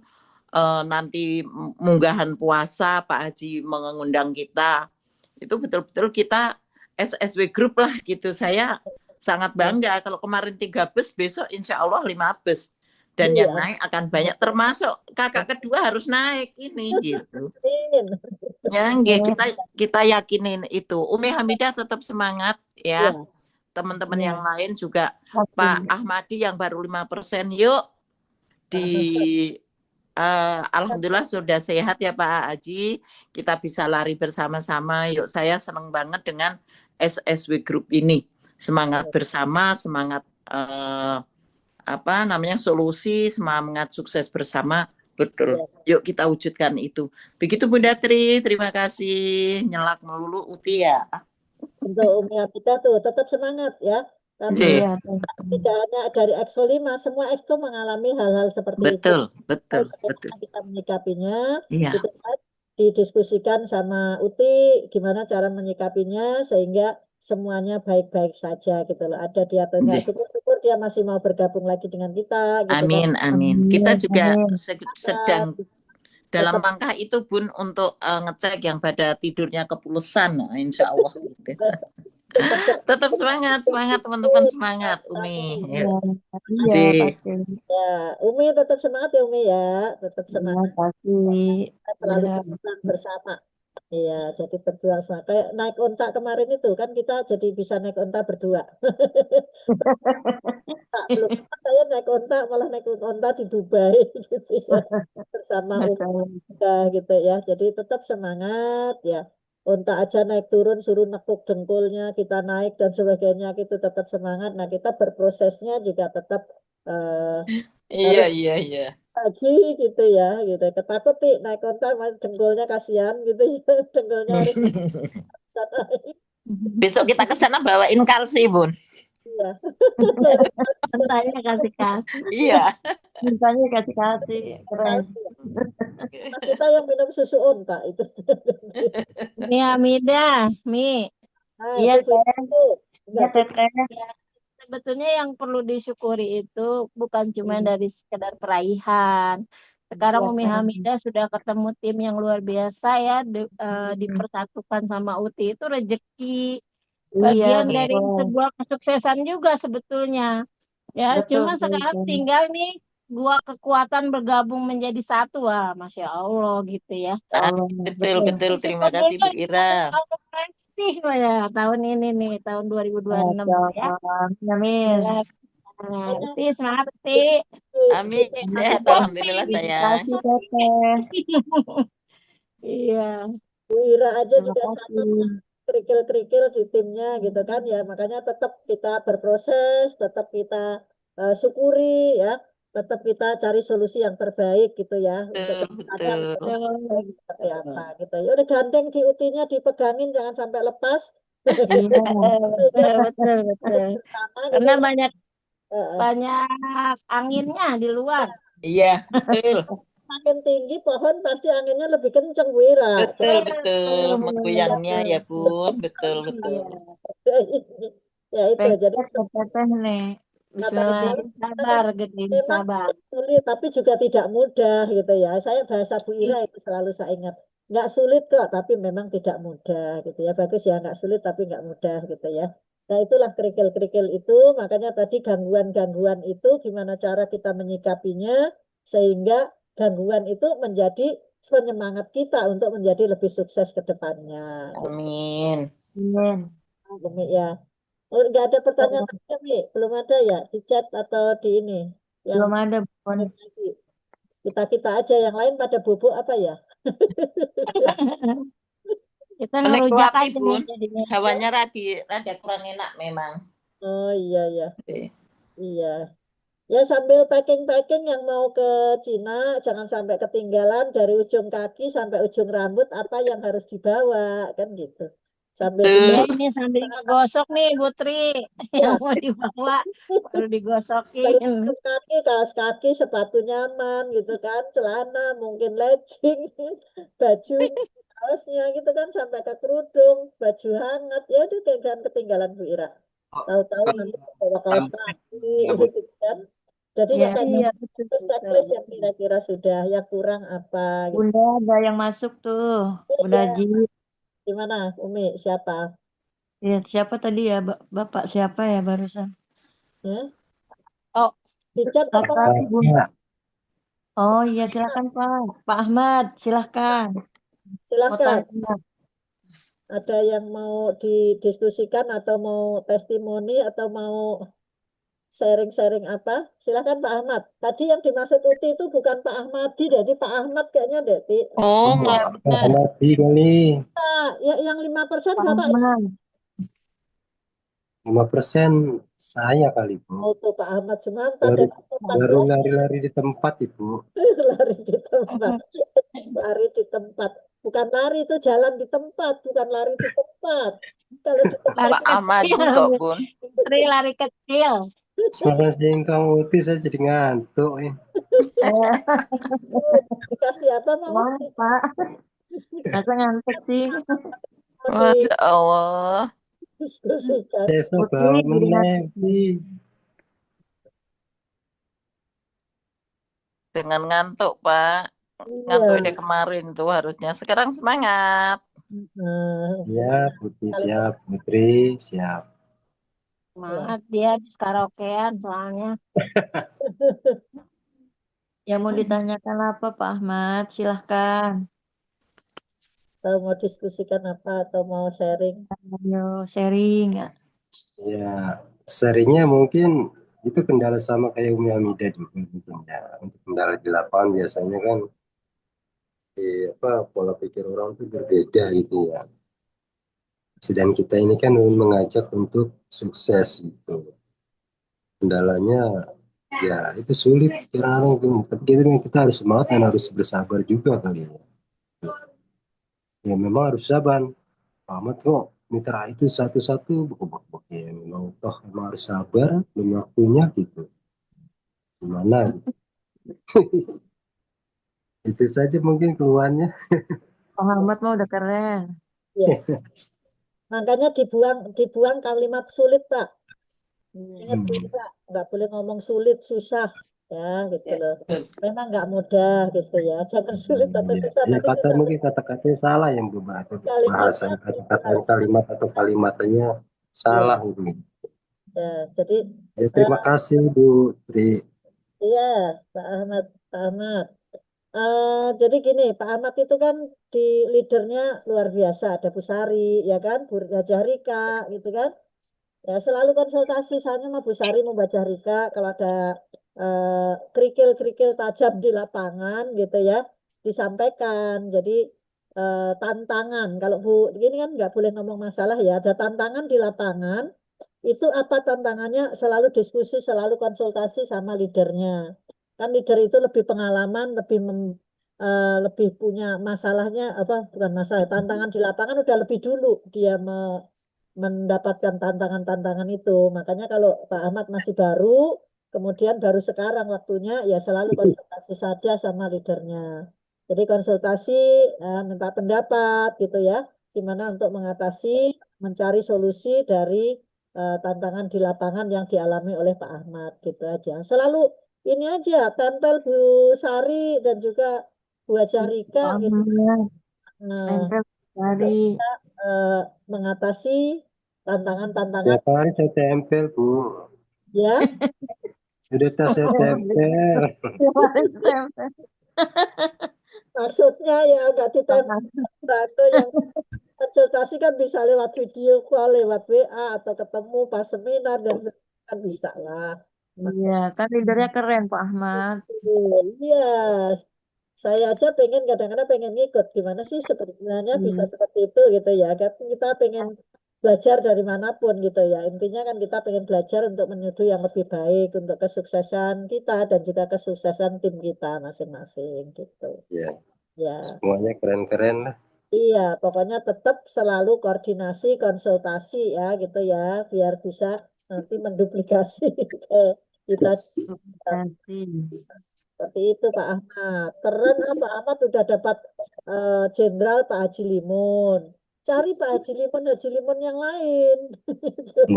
nanti munggahan puasa Pak Haji mengundang kita, itu betul-betul kita SSW Group lah gitu. Saya sangat bangga kalau kemarin 3 bus, besok insya Allah 5 bus. Dan yang naik akan banyak, termasuk kakak kedua harus naik ini gitu. Ya, kita yakinin itu. Umi Hamidah tetap semangat ya. Teman-teman yang lain juga, Pak Ahmadi yang baru 5%, yuk alhamdulillah sudah sehat ya Pak Haji, kita bisa lari bersama-sama. Yuk, saya senang banget dengan SSW Group ini, semangat bersama, semangat apa namanya solusi, semangat sukses bersama, betul. Yuk kita wujudkan itu. Begitu Bunda Tri, terima kasih. Nyelak melulu Uti ya. Untuk Umi Hamidah tuh tetap semangat ya. Karena tidak hanya dari Exco 5, semua Exco mengalami hal-hal seperti itu. Betul. Kita menyikapinya, Iya. gitu kan, didiskusikan sama Uti gimana cara menyikapinya sehingga semuanya baik-baik saja gitu loh. Ada dia atau enggak, syukur-syukur dia masih mau bergabung lagi dengan kita gitu. Amin, kan. amin. Kita juga sedang dalam langkah itu Bun untuk ngecek yang pada tidurnya kepulusan, insya Allah gitu. Tetap semangat teman-teman, semangat Umi. Iya, ya, Umi tetap semangat ya Umi ya, tetap semangat. Kita selalu berjuang bersama. Iya, jadi berjuang sama. Kayak naik onta kemarin itu kan kita jadi bisa naik onta berdua. Belum saya naik onta, malah naik onta di Dubai gitu ya. Bersama Umi gitu ya. Jadi tetap semangat ya. Onta aja naik turun suruh nekuk dengkulnya, kita naik dan sebagainya gitu, tetap semangat. Nah kita berprosesnya juga tetap Iya. lagi gitu ya, gitu. Ketakut nih naik onta dengkulnya kasihan gitu ya, dengkulnya harus naik. Besok kita ke sana bawain kalsi Bun. Iya. Mintanya kasih. Iya. Mintanya kasih. Keren. Nah, kita yang minum susu onta itu. Mi Hamidah, Mi. Nah, Iya, itu. Iya, Teteh. Sebetulnya yang perlu disyukuri itu bukan cuma dari sekedar peraihan. Sekarang Umi Hamidah sudah ketemu tim yang luar biasa ya, dipersatukan sama Uti, itu rezeki. Bagian dari sebuah kesuksesan juga sebetulnya. Ya, cuma sekarang tinggal nih 2 kekuatan bergabung menjadi satu. Wah, Masya Allah gitu ya. Betul. Terima kasih Bu Ira. Ya, tahun ini nih, tahun 2026 ya. Amin. Uti, semangat Uti. Amin, sehat alhamdulillah sayang. Terima kasih Teteh. Iya. Bu Ira aja juga sama kerikil-kerikil di timnya gitu kan ya, makanya tetap kita berproses, tetap kita syukuri ya, tetap kita cari solusi yang terbaik gitu ya untuk Betul, kedepannya betul. menjadi seperti apa gitu ya. Udah gandeng di utinya, dipegangin jangan sampai lepas. Iya. Betul, betul, betul. Sama gitu. Karena banyak Heeh. banyak anginnya di luar. Iya, betul. Makin tinggi pohon pasti anginnya lebih kenceng, Bu Ira. Betul, betul. Menggoyangnya ya, Bun. Betul, betul. Ya itu jadi Teteh nih. kata Bismillah. Islam Gedin sabar, Gedin memang sabar. sulit tapi juga tidak mudah gitu ya. Saya bahasa Bu Ira itu selalu saya ingat. Nggak sulit kok, tapi memang tidak mudah gitu ya. Bagus ya, nggak sulit tapi nggak mudah gitu ya. Nah itulah kerikil-kerikil itu, makanya tadi gangguan-gangguan itu gimana cara kita menyikapinya sehingga gangguan itu menjadi penyemangat kita untuk menjadi lebih sukses ke depannya. Amin. Iya. Umi ya. Oh, nggak ada pertanyaan lagi, Mi? Belum ada ya di chat atau di ini yang Belum ada, Bun. kita aja yang lain pada bubuk apa ya? Kita Oleh ngerujak kuapi, aja nih Bun. jadinya. Hawanya rada kurang enak memang. Oh iya ya, Oke. iya. Ya sambil packing-packing yang mau ke Cina jangan sampai ketinggalan dari ujung kaki sampai ujung rambut apa yang harus dibawa kan gitu. Sambil Ya Betul. dibawa ini sambil jangan sampai ngegosok nih Putri yang ya. mau dibawa baru Dari digosokin. ujung kaki, kaos kaki, sepatu nyaman gitu kan, celana, mungkin legging, baju, kaosnya gitu kan sampai ke kerudung, baju hangat, ya udah jangan ketinggalan Bu Ira. Tahu-tahu nanti bawa kaos kaki gitu kan. Jadi Iya. ya kayak Iya, betul, betul, checklist yang betul. kira-kira sudah, yang kurang apa gitu. Bunda ada yang masuk tuh. Bunda Ya, Ji. gimana Umi? Siapa? Lihat siapa tadi ya, Bapak siapa ya barusan? Hmm? Oh, Di chat apa? Bapak Bunda. Oh iya, silakan Pak. Pak Ahmad, silakan. Mau Silakan. tanya. Ada yang mau didiskusikan atau mau testimoni atau mau sharing-sharing apa? Silakan Pak Ahmad. Tadi yang dimaksud Uti itu bukan Pak Ahmadi, jadi Pak Ahmad kayaknya, Deti. Oh, enggak. Ahmadi kali. Nah, ya, yang 5% Pak Bapak. Ahmad. 5% saya kali, Bu. Oh, tuh Pak Ahmad Sumanta Baru, dan baru lari-lari di tempat, Ibu. lari di tempat. Lari di tempat. Bukan lari itu jalan di tempat, bukan lari di tempat. Kalau di tempat lari Pak Ahmadi kecil. kok, Bun. Putri lari kecil. Semalam singkong Uti saya jadi ngantuk. dikasih apa mau? Mau Pak. Masa ngantuk sih. Masya Allah. Diskusikan. Besok Putri bawa jadi meneh, ngantuk. Dengan ngantuk, Pak. Ngantuk dari kemarin tuh harusnya. Sekarang semangat. Siap, Uti siap, Putri siap. Semangat dia habis karaokean soalnya. Yang mau ditanyakan apa Pak Ahmad? Silahkan. Atau mau diskusikan apa atau mau sharing? Ayo sharing ya. Ya, seringnya mungkin itu kendala sama kayak Umi Hamidah juga mungkin ya. Untuk kendala di lapangan biasanya kan pola pikir orang itu berbeda gitu ya. Sedang kita ini kan mengajak untuk sukses gitu. Kendalanya ya itu sulit kadang-kadang, tapi kita harus semangat dan harus bersabar juga kali ya. Ya memang harus sabar. Amat kok mitra itu satu-satu buk ya memang toh memang harus sabar dan waktunya gitu. Gimana gitu. Itu saja mungkin keluhannya. Pak Ahmad mah udah keren. Ya. Makanya dibuang kalimat sulit, Pak. Ingat Pak, nggak boleh ngomong sulit, susah. Ya, gitu loh. Memang nggak mudah gitu ya. Jangan sulit atau susah. Ya, Nanti kata susah. mungkin kata-katanya salah yang berubah atau bahasan kata-kata Kalimatnya. kalimat atau kalimatnya salah gitu. Ya, jadi Ya, terima kasih Bu Tri. iya, Pak Ahmad, Pak Ahmad. Jadi gini, Pak Ahmad itu kan di leadernya luar biasa. Ada Bu Sari, ya kan, Bu Hajah Rika, gitu kan. Ya, selalu konsultasi. Soalnya sama Bu Sari membaca Rika kalau ada kerikil-kerikil tajam di lapangan, gitu ya, disampaikan. Jadi tantangan. Kalau Bu, ini kan nggak boleh ngomong masalah ya. Ada tantangan di lapangan. Itu apa tantangannya? Selalu diskusi, selalu konsultasi sama leadernya. Kan leader itu lebih pengalaman, lebih punya masalahnya bukan masalah, tantangan di lapangan udah lebih dulu dia mendapatkan tantangan-tantangan itu. Makanya kalau Pak Ahmad masih baru, kemudian baru sekarang waktunya, ya selalu konsultasi saja sama leadernya. Jadi konsultasi, minta pendapat gitu ya, gimana untuk mencari solusi dari tantangan di lapangan yang dialami oleh Pak Ahmad gitu aja. Selalu ini aja, tempel Bu Sari dan juga Bu Haja Rika gitu. Nah, Tempel untuk dari bisa mengatasi tantangan-tantangan Tiap hari saya tempel, Bu. ya. Udah tas saya tempel. tempel. Maksudnya ya nggak ditempel sembako yang konsultasi kan bisa lewat video call, lewat WA atau ketemu pas seminar dan kan bisa lah. Iya, kan leadernya keren Pak Ahmad. Iya, saya aja kadang-kadang pengen ngikut. Gimana sih sebenarnya bisa seperti itu gitu ya. Kan kita pengen belajar dari manapun gitu ya. Intinya kan kita pengen belajar untuk menuju yang lebih baik untuk kesuksesan kita dan juga kesuksesan tim kita masing-masing gitu. Ya, Ya, semuanya keren-keren lah. iya, pokoknya tetap selalu koordinasi, konsultasi ya gitu ya, biar bisa nanti menduplikasi ke kita. Nanti. Seperti itu Pak Ahmad. Keren Pak Ahmad udah dapat jenderal Pak Haji Limun. Cari Pak Haji Limun yang lain.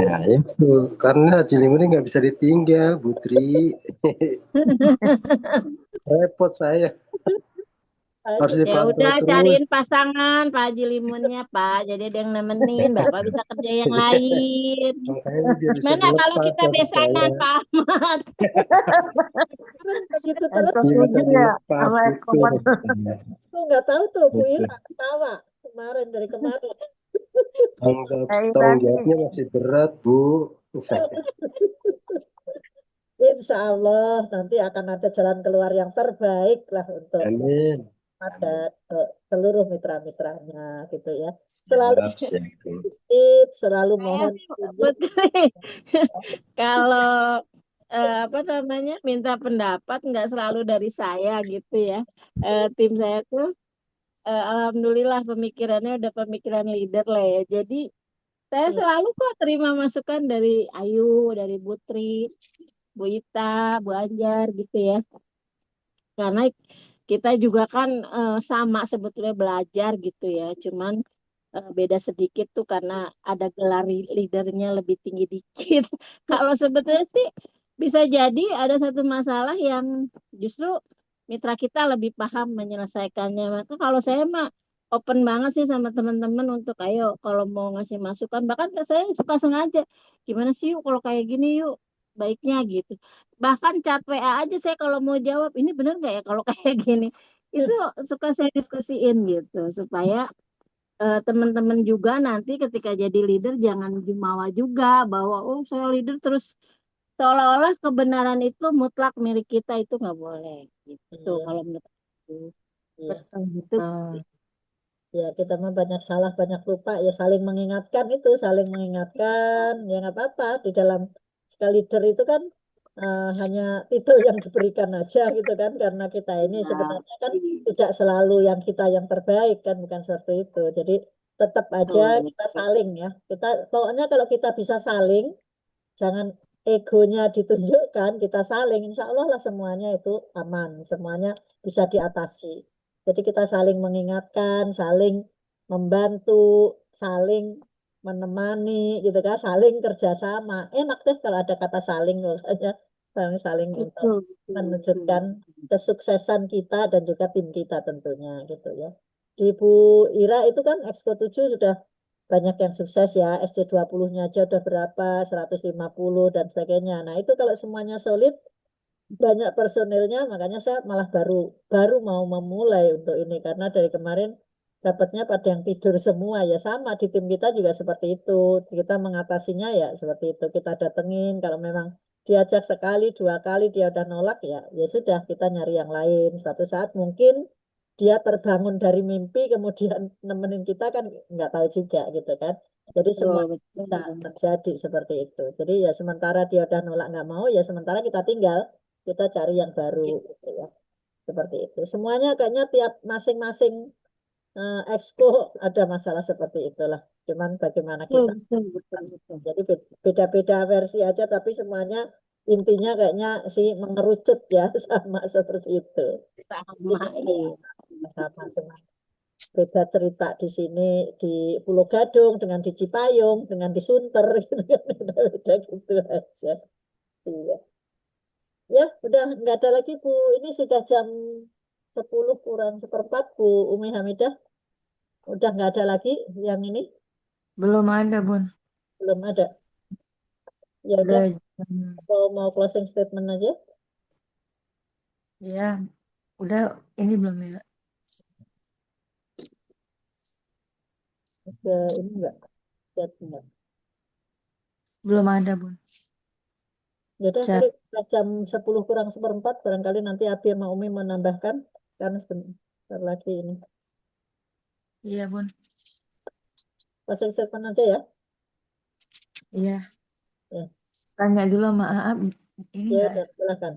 Nah, itu karena Ciliwung ini nggak bisa ditinggal, Putri. Repot saya. Harus Ya dipantau udah terus. cariin pasangan Pak Haji Limunnya Pak. Jadi ada yang nemenin, Bapak bisa kerja yang lain. Makanya dia bisa Mana kalau dilepas kita dari besangan saya. Pak Ahmad? Begitu terus Eko Dia bisa setuju ya dilepas sama gitu. Eko Mat. tuh nggak tahu tuh Bu Ira ketawa dari kemarin. Tanggung jawabnya masih berat, Bu. Insya Allah nanti akan ada jalan keluar yang terbaik lah untuk Amin. ada seluruh mitra-mitranya gitu ya. Selalu Siap. positif, selalu mohon petunjuk. Kalau apa namanya minta pendapat nggak selalu dari saya gitu ya. Tim saya tuh alhamdulillah pemikirannya udah pemikiran leader lah ya. Jadi saya selalu kok terima masukan dari Ayu, dari Putri, Bu Ita, Bu Anjar gitu ya. Karena kita juga kan sama sebetulnya belajar gitu ya. Cuman beda sedikit tuh karena ada gelar leadernya lebih tinggi dikit. Kalau sebetulnya sih bisa jadi ada satu masalah yang justru mitra kita lebih paham menyelesaikannya. Maka kalau saya mah open banget sih sama teman-teman untuk ayo kalau mau ngasih masukan. Bahkan saya suka sengaja gimana sih yuk kalau kayak gini yuk baiknya gitu. Bahkan chat WA aja saya kalau mau jawab ini bener nggak ya kalau kayak gini. Itu suka saya diskusiin gitu supaya teman-teman juga nanti ketika jadi leader jangan jumawa juga bahwa oh saya leader terus seolah-olah kebenaran itu mutlak milik kita itu nggak boleh gitu kalau menurut aku. Iya. Betul, Itu betul. Ya kita mah banyak salah banyak lupa ya saling mengingatkan ya nggak apa-apa di dalam sekali leader itu kan hanya titel yang diberikan aja gitu kan karena kita ini sebenarnya kan tidak selalu yang kita yang terbaik kan bukan seperti itu jadi tetap aja kita saling ya kita pokoknya kalau kita bisa saling jangan egonya ditunjukkan kita saling insya Allah lah semuanya itu aman semuanya bisa diatasi. Jadi kita saling mengingatkan, saling membantu, saling menemani, gitu kan, saling kerjasama. Enak deh kalau ada kata saling, makanya saling untuk betul, menunjukkan kesuksesan kita dan juga tim kita tentunya, gitu ya. Di Bu Ira itu kan Exco 7 sudah banyak yang sukses ya, SC20-nya aja udah berapa, 150 dan sebagainya. Nah itu kalau semuanya solid, banyak personilnya makanya saya malah baru mau memulai untuk ini karena dari kemarin dapatnya pada yang tidur semua ya sama di tim kita juga seperti itu kita mengatasinya ya seperti itu kita datengin kalau memang diajak sekali dua kali dia udah nolak ya ya sudah kita nyari yang lain suatu saat mungkin dia terbangun dari mimpi kemudian nemenin kita kan nggak tahu juga gitu kan jadi semua betul, bisa terjadi seperti itu jadi ya sementara dia udah nolak nggak mau ya sementara kita tinggal kita cari yang baru gitu ya. Seperti itu. Semuanya kayaknya tiap masing-masing exco ada masalah seperti itulah. Cuman bagaimana kita. Betul. Jadi beda-beda versi aja tapi semuanya intinya kayaknya sih mengerucut ya sama seperti itu. Sama, iya. Sama dengan beda cerita di sini di Pulau Gadung dengan di Cipayung dengan di Sunter gitu kan beda gitu aja. Iya. Ya, udah nggak ada lagi Bu. Ini sudah jam 10 kurang seperempat Bu Umi Hamidah. Udah nggak ada lagi yang ini? Belum ada, Bun. Belum ada. Ya udah, Udah mau closing statement aja. ya, udah ini belum ya? Ini enggak? Chat enggak? Belum ada, Bun. Ya udah, Chat. kali udah jam 10 kurang seperempat. Barangkali nanti Abi sama Umi menambahkan. Kan sebentar lagi ini. Iya, Bun. Closing statement aja ya. Iya. Ya. Tanya dulu sama Aab. Ini Ya enggak? udah, silakan.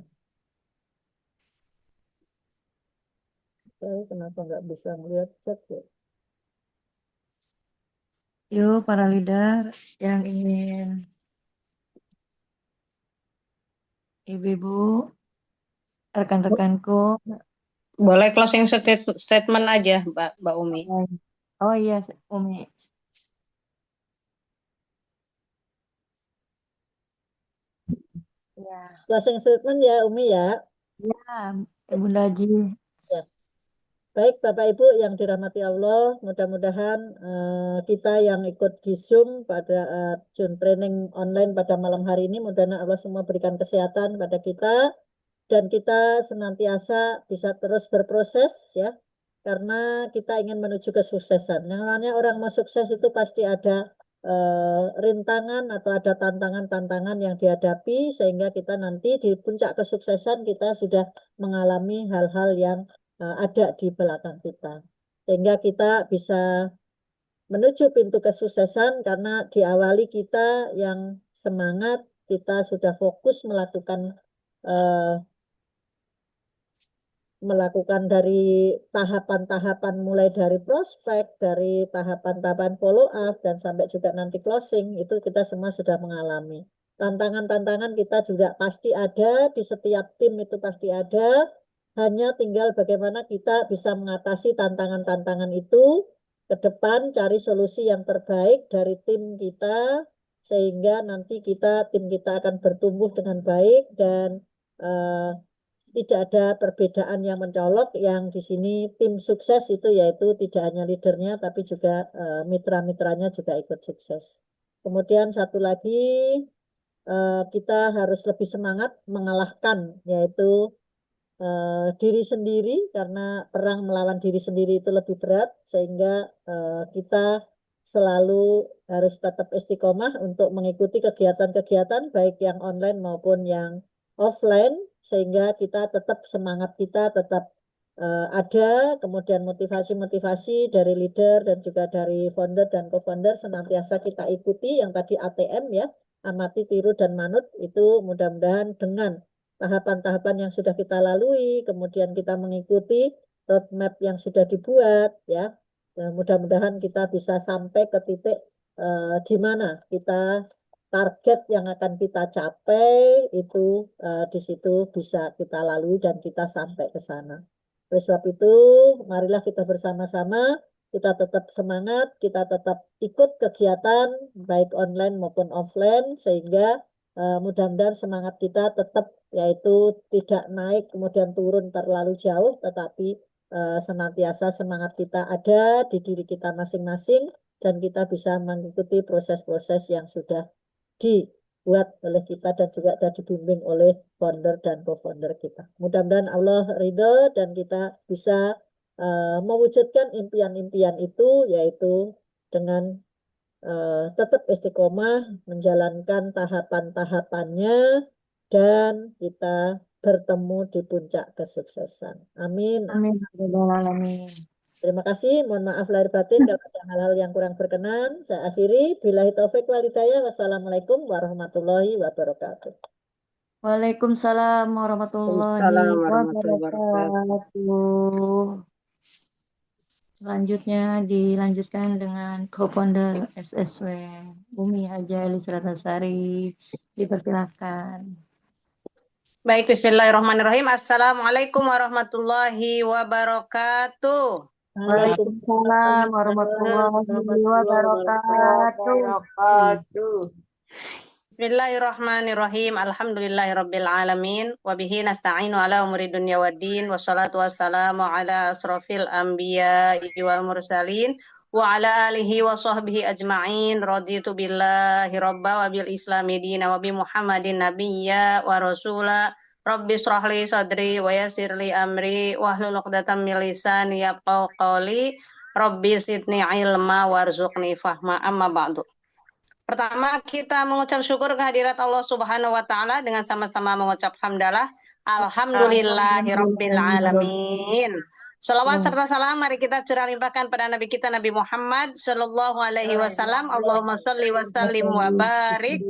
Saya kenapa nggak bisa melihat chat ya? Yuk, para leader yang ingin ibu-ibu, rekan-rekanku. Boleh closing statement aja, Mbak Umi. Oh iya, Umi. Ya, Closing statement ya Umi ya. ya, Bunda Haji. Ya. Baik Bapak Ibu yang dirahmati Allah, mudah-mudahan kita yang ikut di Zoom pada Zoom training online pada malam hari ini, mudah-mudahan Allah semua berikan kesehatan pada kita dan kita senantiasa bisa terus berproses ya, karena kita ingin menuju kesuksesan. Yang namanya orang mau sukses itu pasti ada rintangan atau ada tantangan-tantangan yang dihadapi sehingga kita nanti di puncak kesuksesan kita sudah mengalami hal-hal yang ada di belakang kita. Sehingga kita bisa menuju pintu kesuksesan karena diawali kita yang semangat, kita sudah fokus melakukan dari tahapan-tahapan mulai dari prospek, dari tahapan-tahapan follow up dan sampai juga nanti closing itu kita semua sudah mengalami. Tantangan-tantangan kita juga pasti ada di setiap tim itu pasti ada. Hanya tinggal bagaimana kita bisa mengatasi tantangan-tantangan itu ke depan, cari solusi yang terbaik dari tim kita sehingga nanti tim kita akan bertumbuh dengan baik dan tidak ada perbedaan yang mencolok. Yang di sini tim sukses itu yaitu tidak hanya leadernya tapi juga mitra-mitranya juga ikut sukses. Kemudian satu lagi kita harus lebih semangat mengalahkan yaitu diri sendiri karena perang melawan diri sendiri itu lebih berat sehingga kita selalu harus tetap istiqomah untuk mengikuti kegiatan-kegiatan baik yang online maupun yang offline sehingga kita tetap semangat kita tetap ada, kemudian motivasi-motivasi dari leader dan juga dari founder dan co-founder senantiasa kita ikuti yang tadi ATM ya, amati, tiru, dan manut itu mudah-mudahan dengan tahapan-tahapan yang sudah kita lalui, kemudian kita mengikuti roadmap yang sudah dibuat ya. Mudah-mudahan kita bisa sampai ke titik di mana kita target yang akan kita capai itu di situ bisa kita lalui dan kita sampai ke sana. Oleh sebab itu, marilah kita bersama-sama, kita tetap semangat, kita tetap ikut kegiatan baik online maupun offline sehingga mudah-mudahan semangat kita tetap yaitu tidak naik kemudian turun terlalu jauh tetapi senantiasa semangat kita ada di diri kita masing-masing dan kita bisa mengikuti proses-proses yang sudah dibuat oleh kita dan juga sudah dibimbing oleh founder dan co-founder kita. Mudah-mudahan Allah ridho dan kita bisa mewujudkan impian-impian itu yaitu dengan tetap istiqomah menjalankan tahapan-tahapannya dan kita bertemu di puncak kesuksesan. Amin. Amin. Amin. Terima kasih. Mohon maaf lahir batin kalau ada hal-hal yang kurang berkenan. Saya akhiri. Billahi taufik wal hidayah. Wassalamualaikum warahmatullahi wabarakatuh. Waalaikumsalam warahmatullahi Waalaikumsalam warahmatullahi wabarakatuh. wabarakatuh. Selanjutnya dilanjutkan dengan co-founder SSW Umi Haja Elis Ratnasari. Dipersilakan. Baik, bismillahirrahmanirrahim. Assalamualaikum warahmatullahi wabarakatuh. Waalaikumsalam warahmatullahi wabarakatuh. Bismillahirrahmanirrahim. Alhamdulillahirabbil alamin wa bihi nasta'inu ala umuri dunya waddin wassalatu wassalamu ala asrofil anbiya'i wal mursalin wa ala alihi wa sahbihi ajma'in. Raditu billahi rabba wa bil islami dina wa bi Muhammadin nabiyya wa rasula. Rabbi shrah li sadri wa yassir li amri wahlul 'uqdatam min lisani yafqahu qawli. Rabbi zidni ilma warzuqni fahma. Amma ba'du. Pertama, kita mengucap syukur kehadirat Allah Subhanahu wa Ta'ala dengan sama-sama mengucap hamdalah. Alhamdulillahirabbil alamin. Shalawat serta salam mari kita curah limpahkan pada Nabi kita Nabi Muhammad sallallahu alaihi wasallam. Allahumma sholli wa sallim wa barik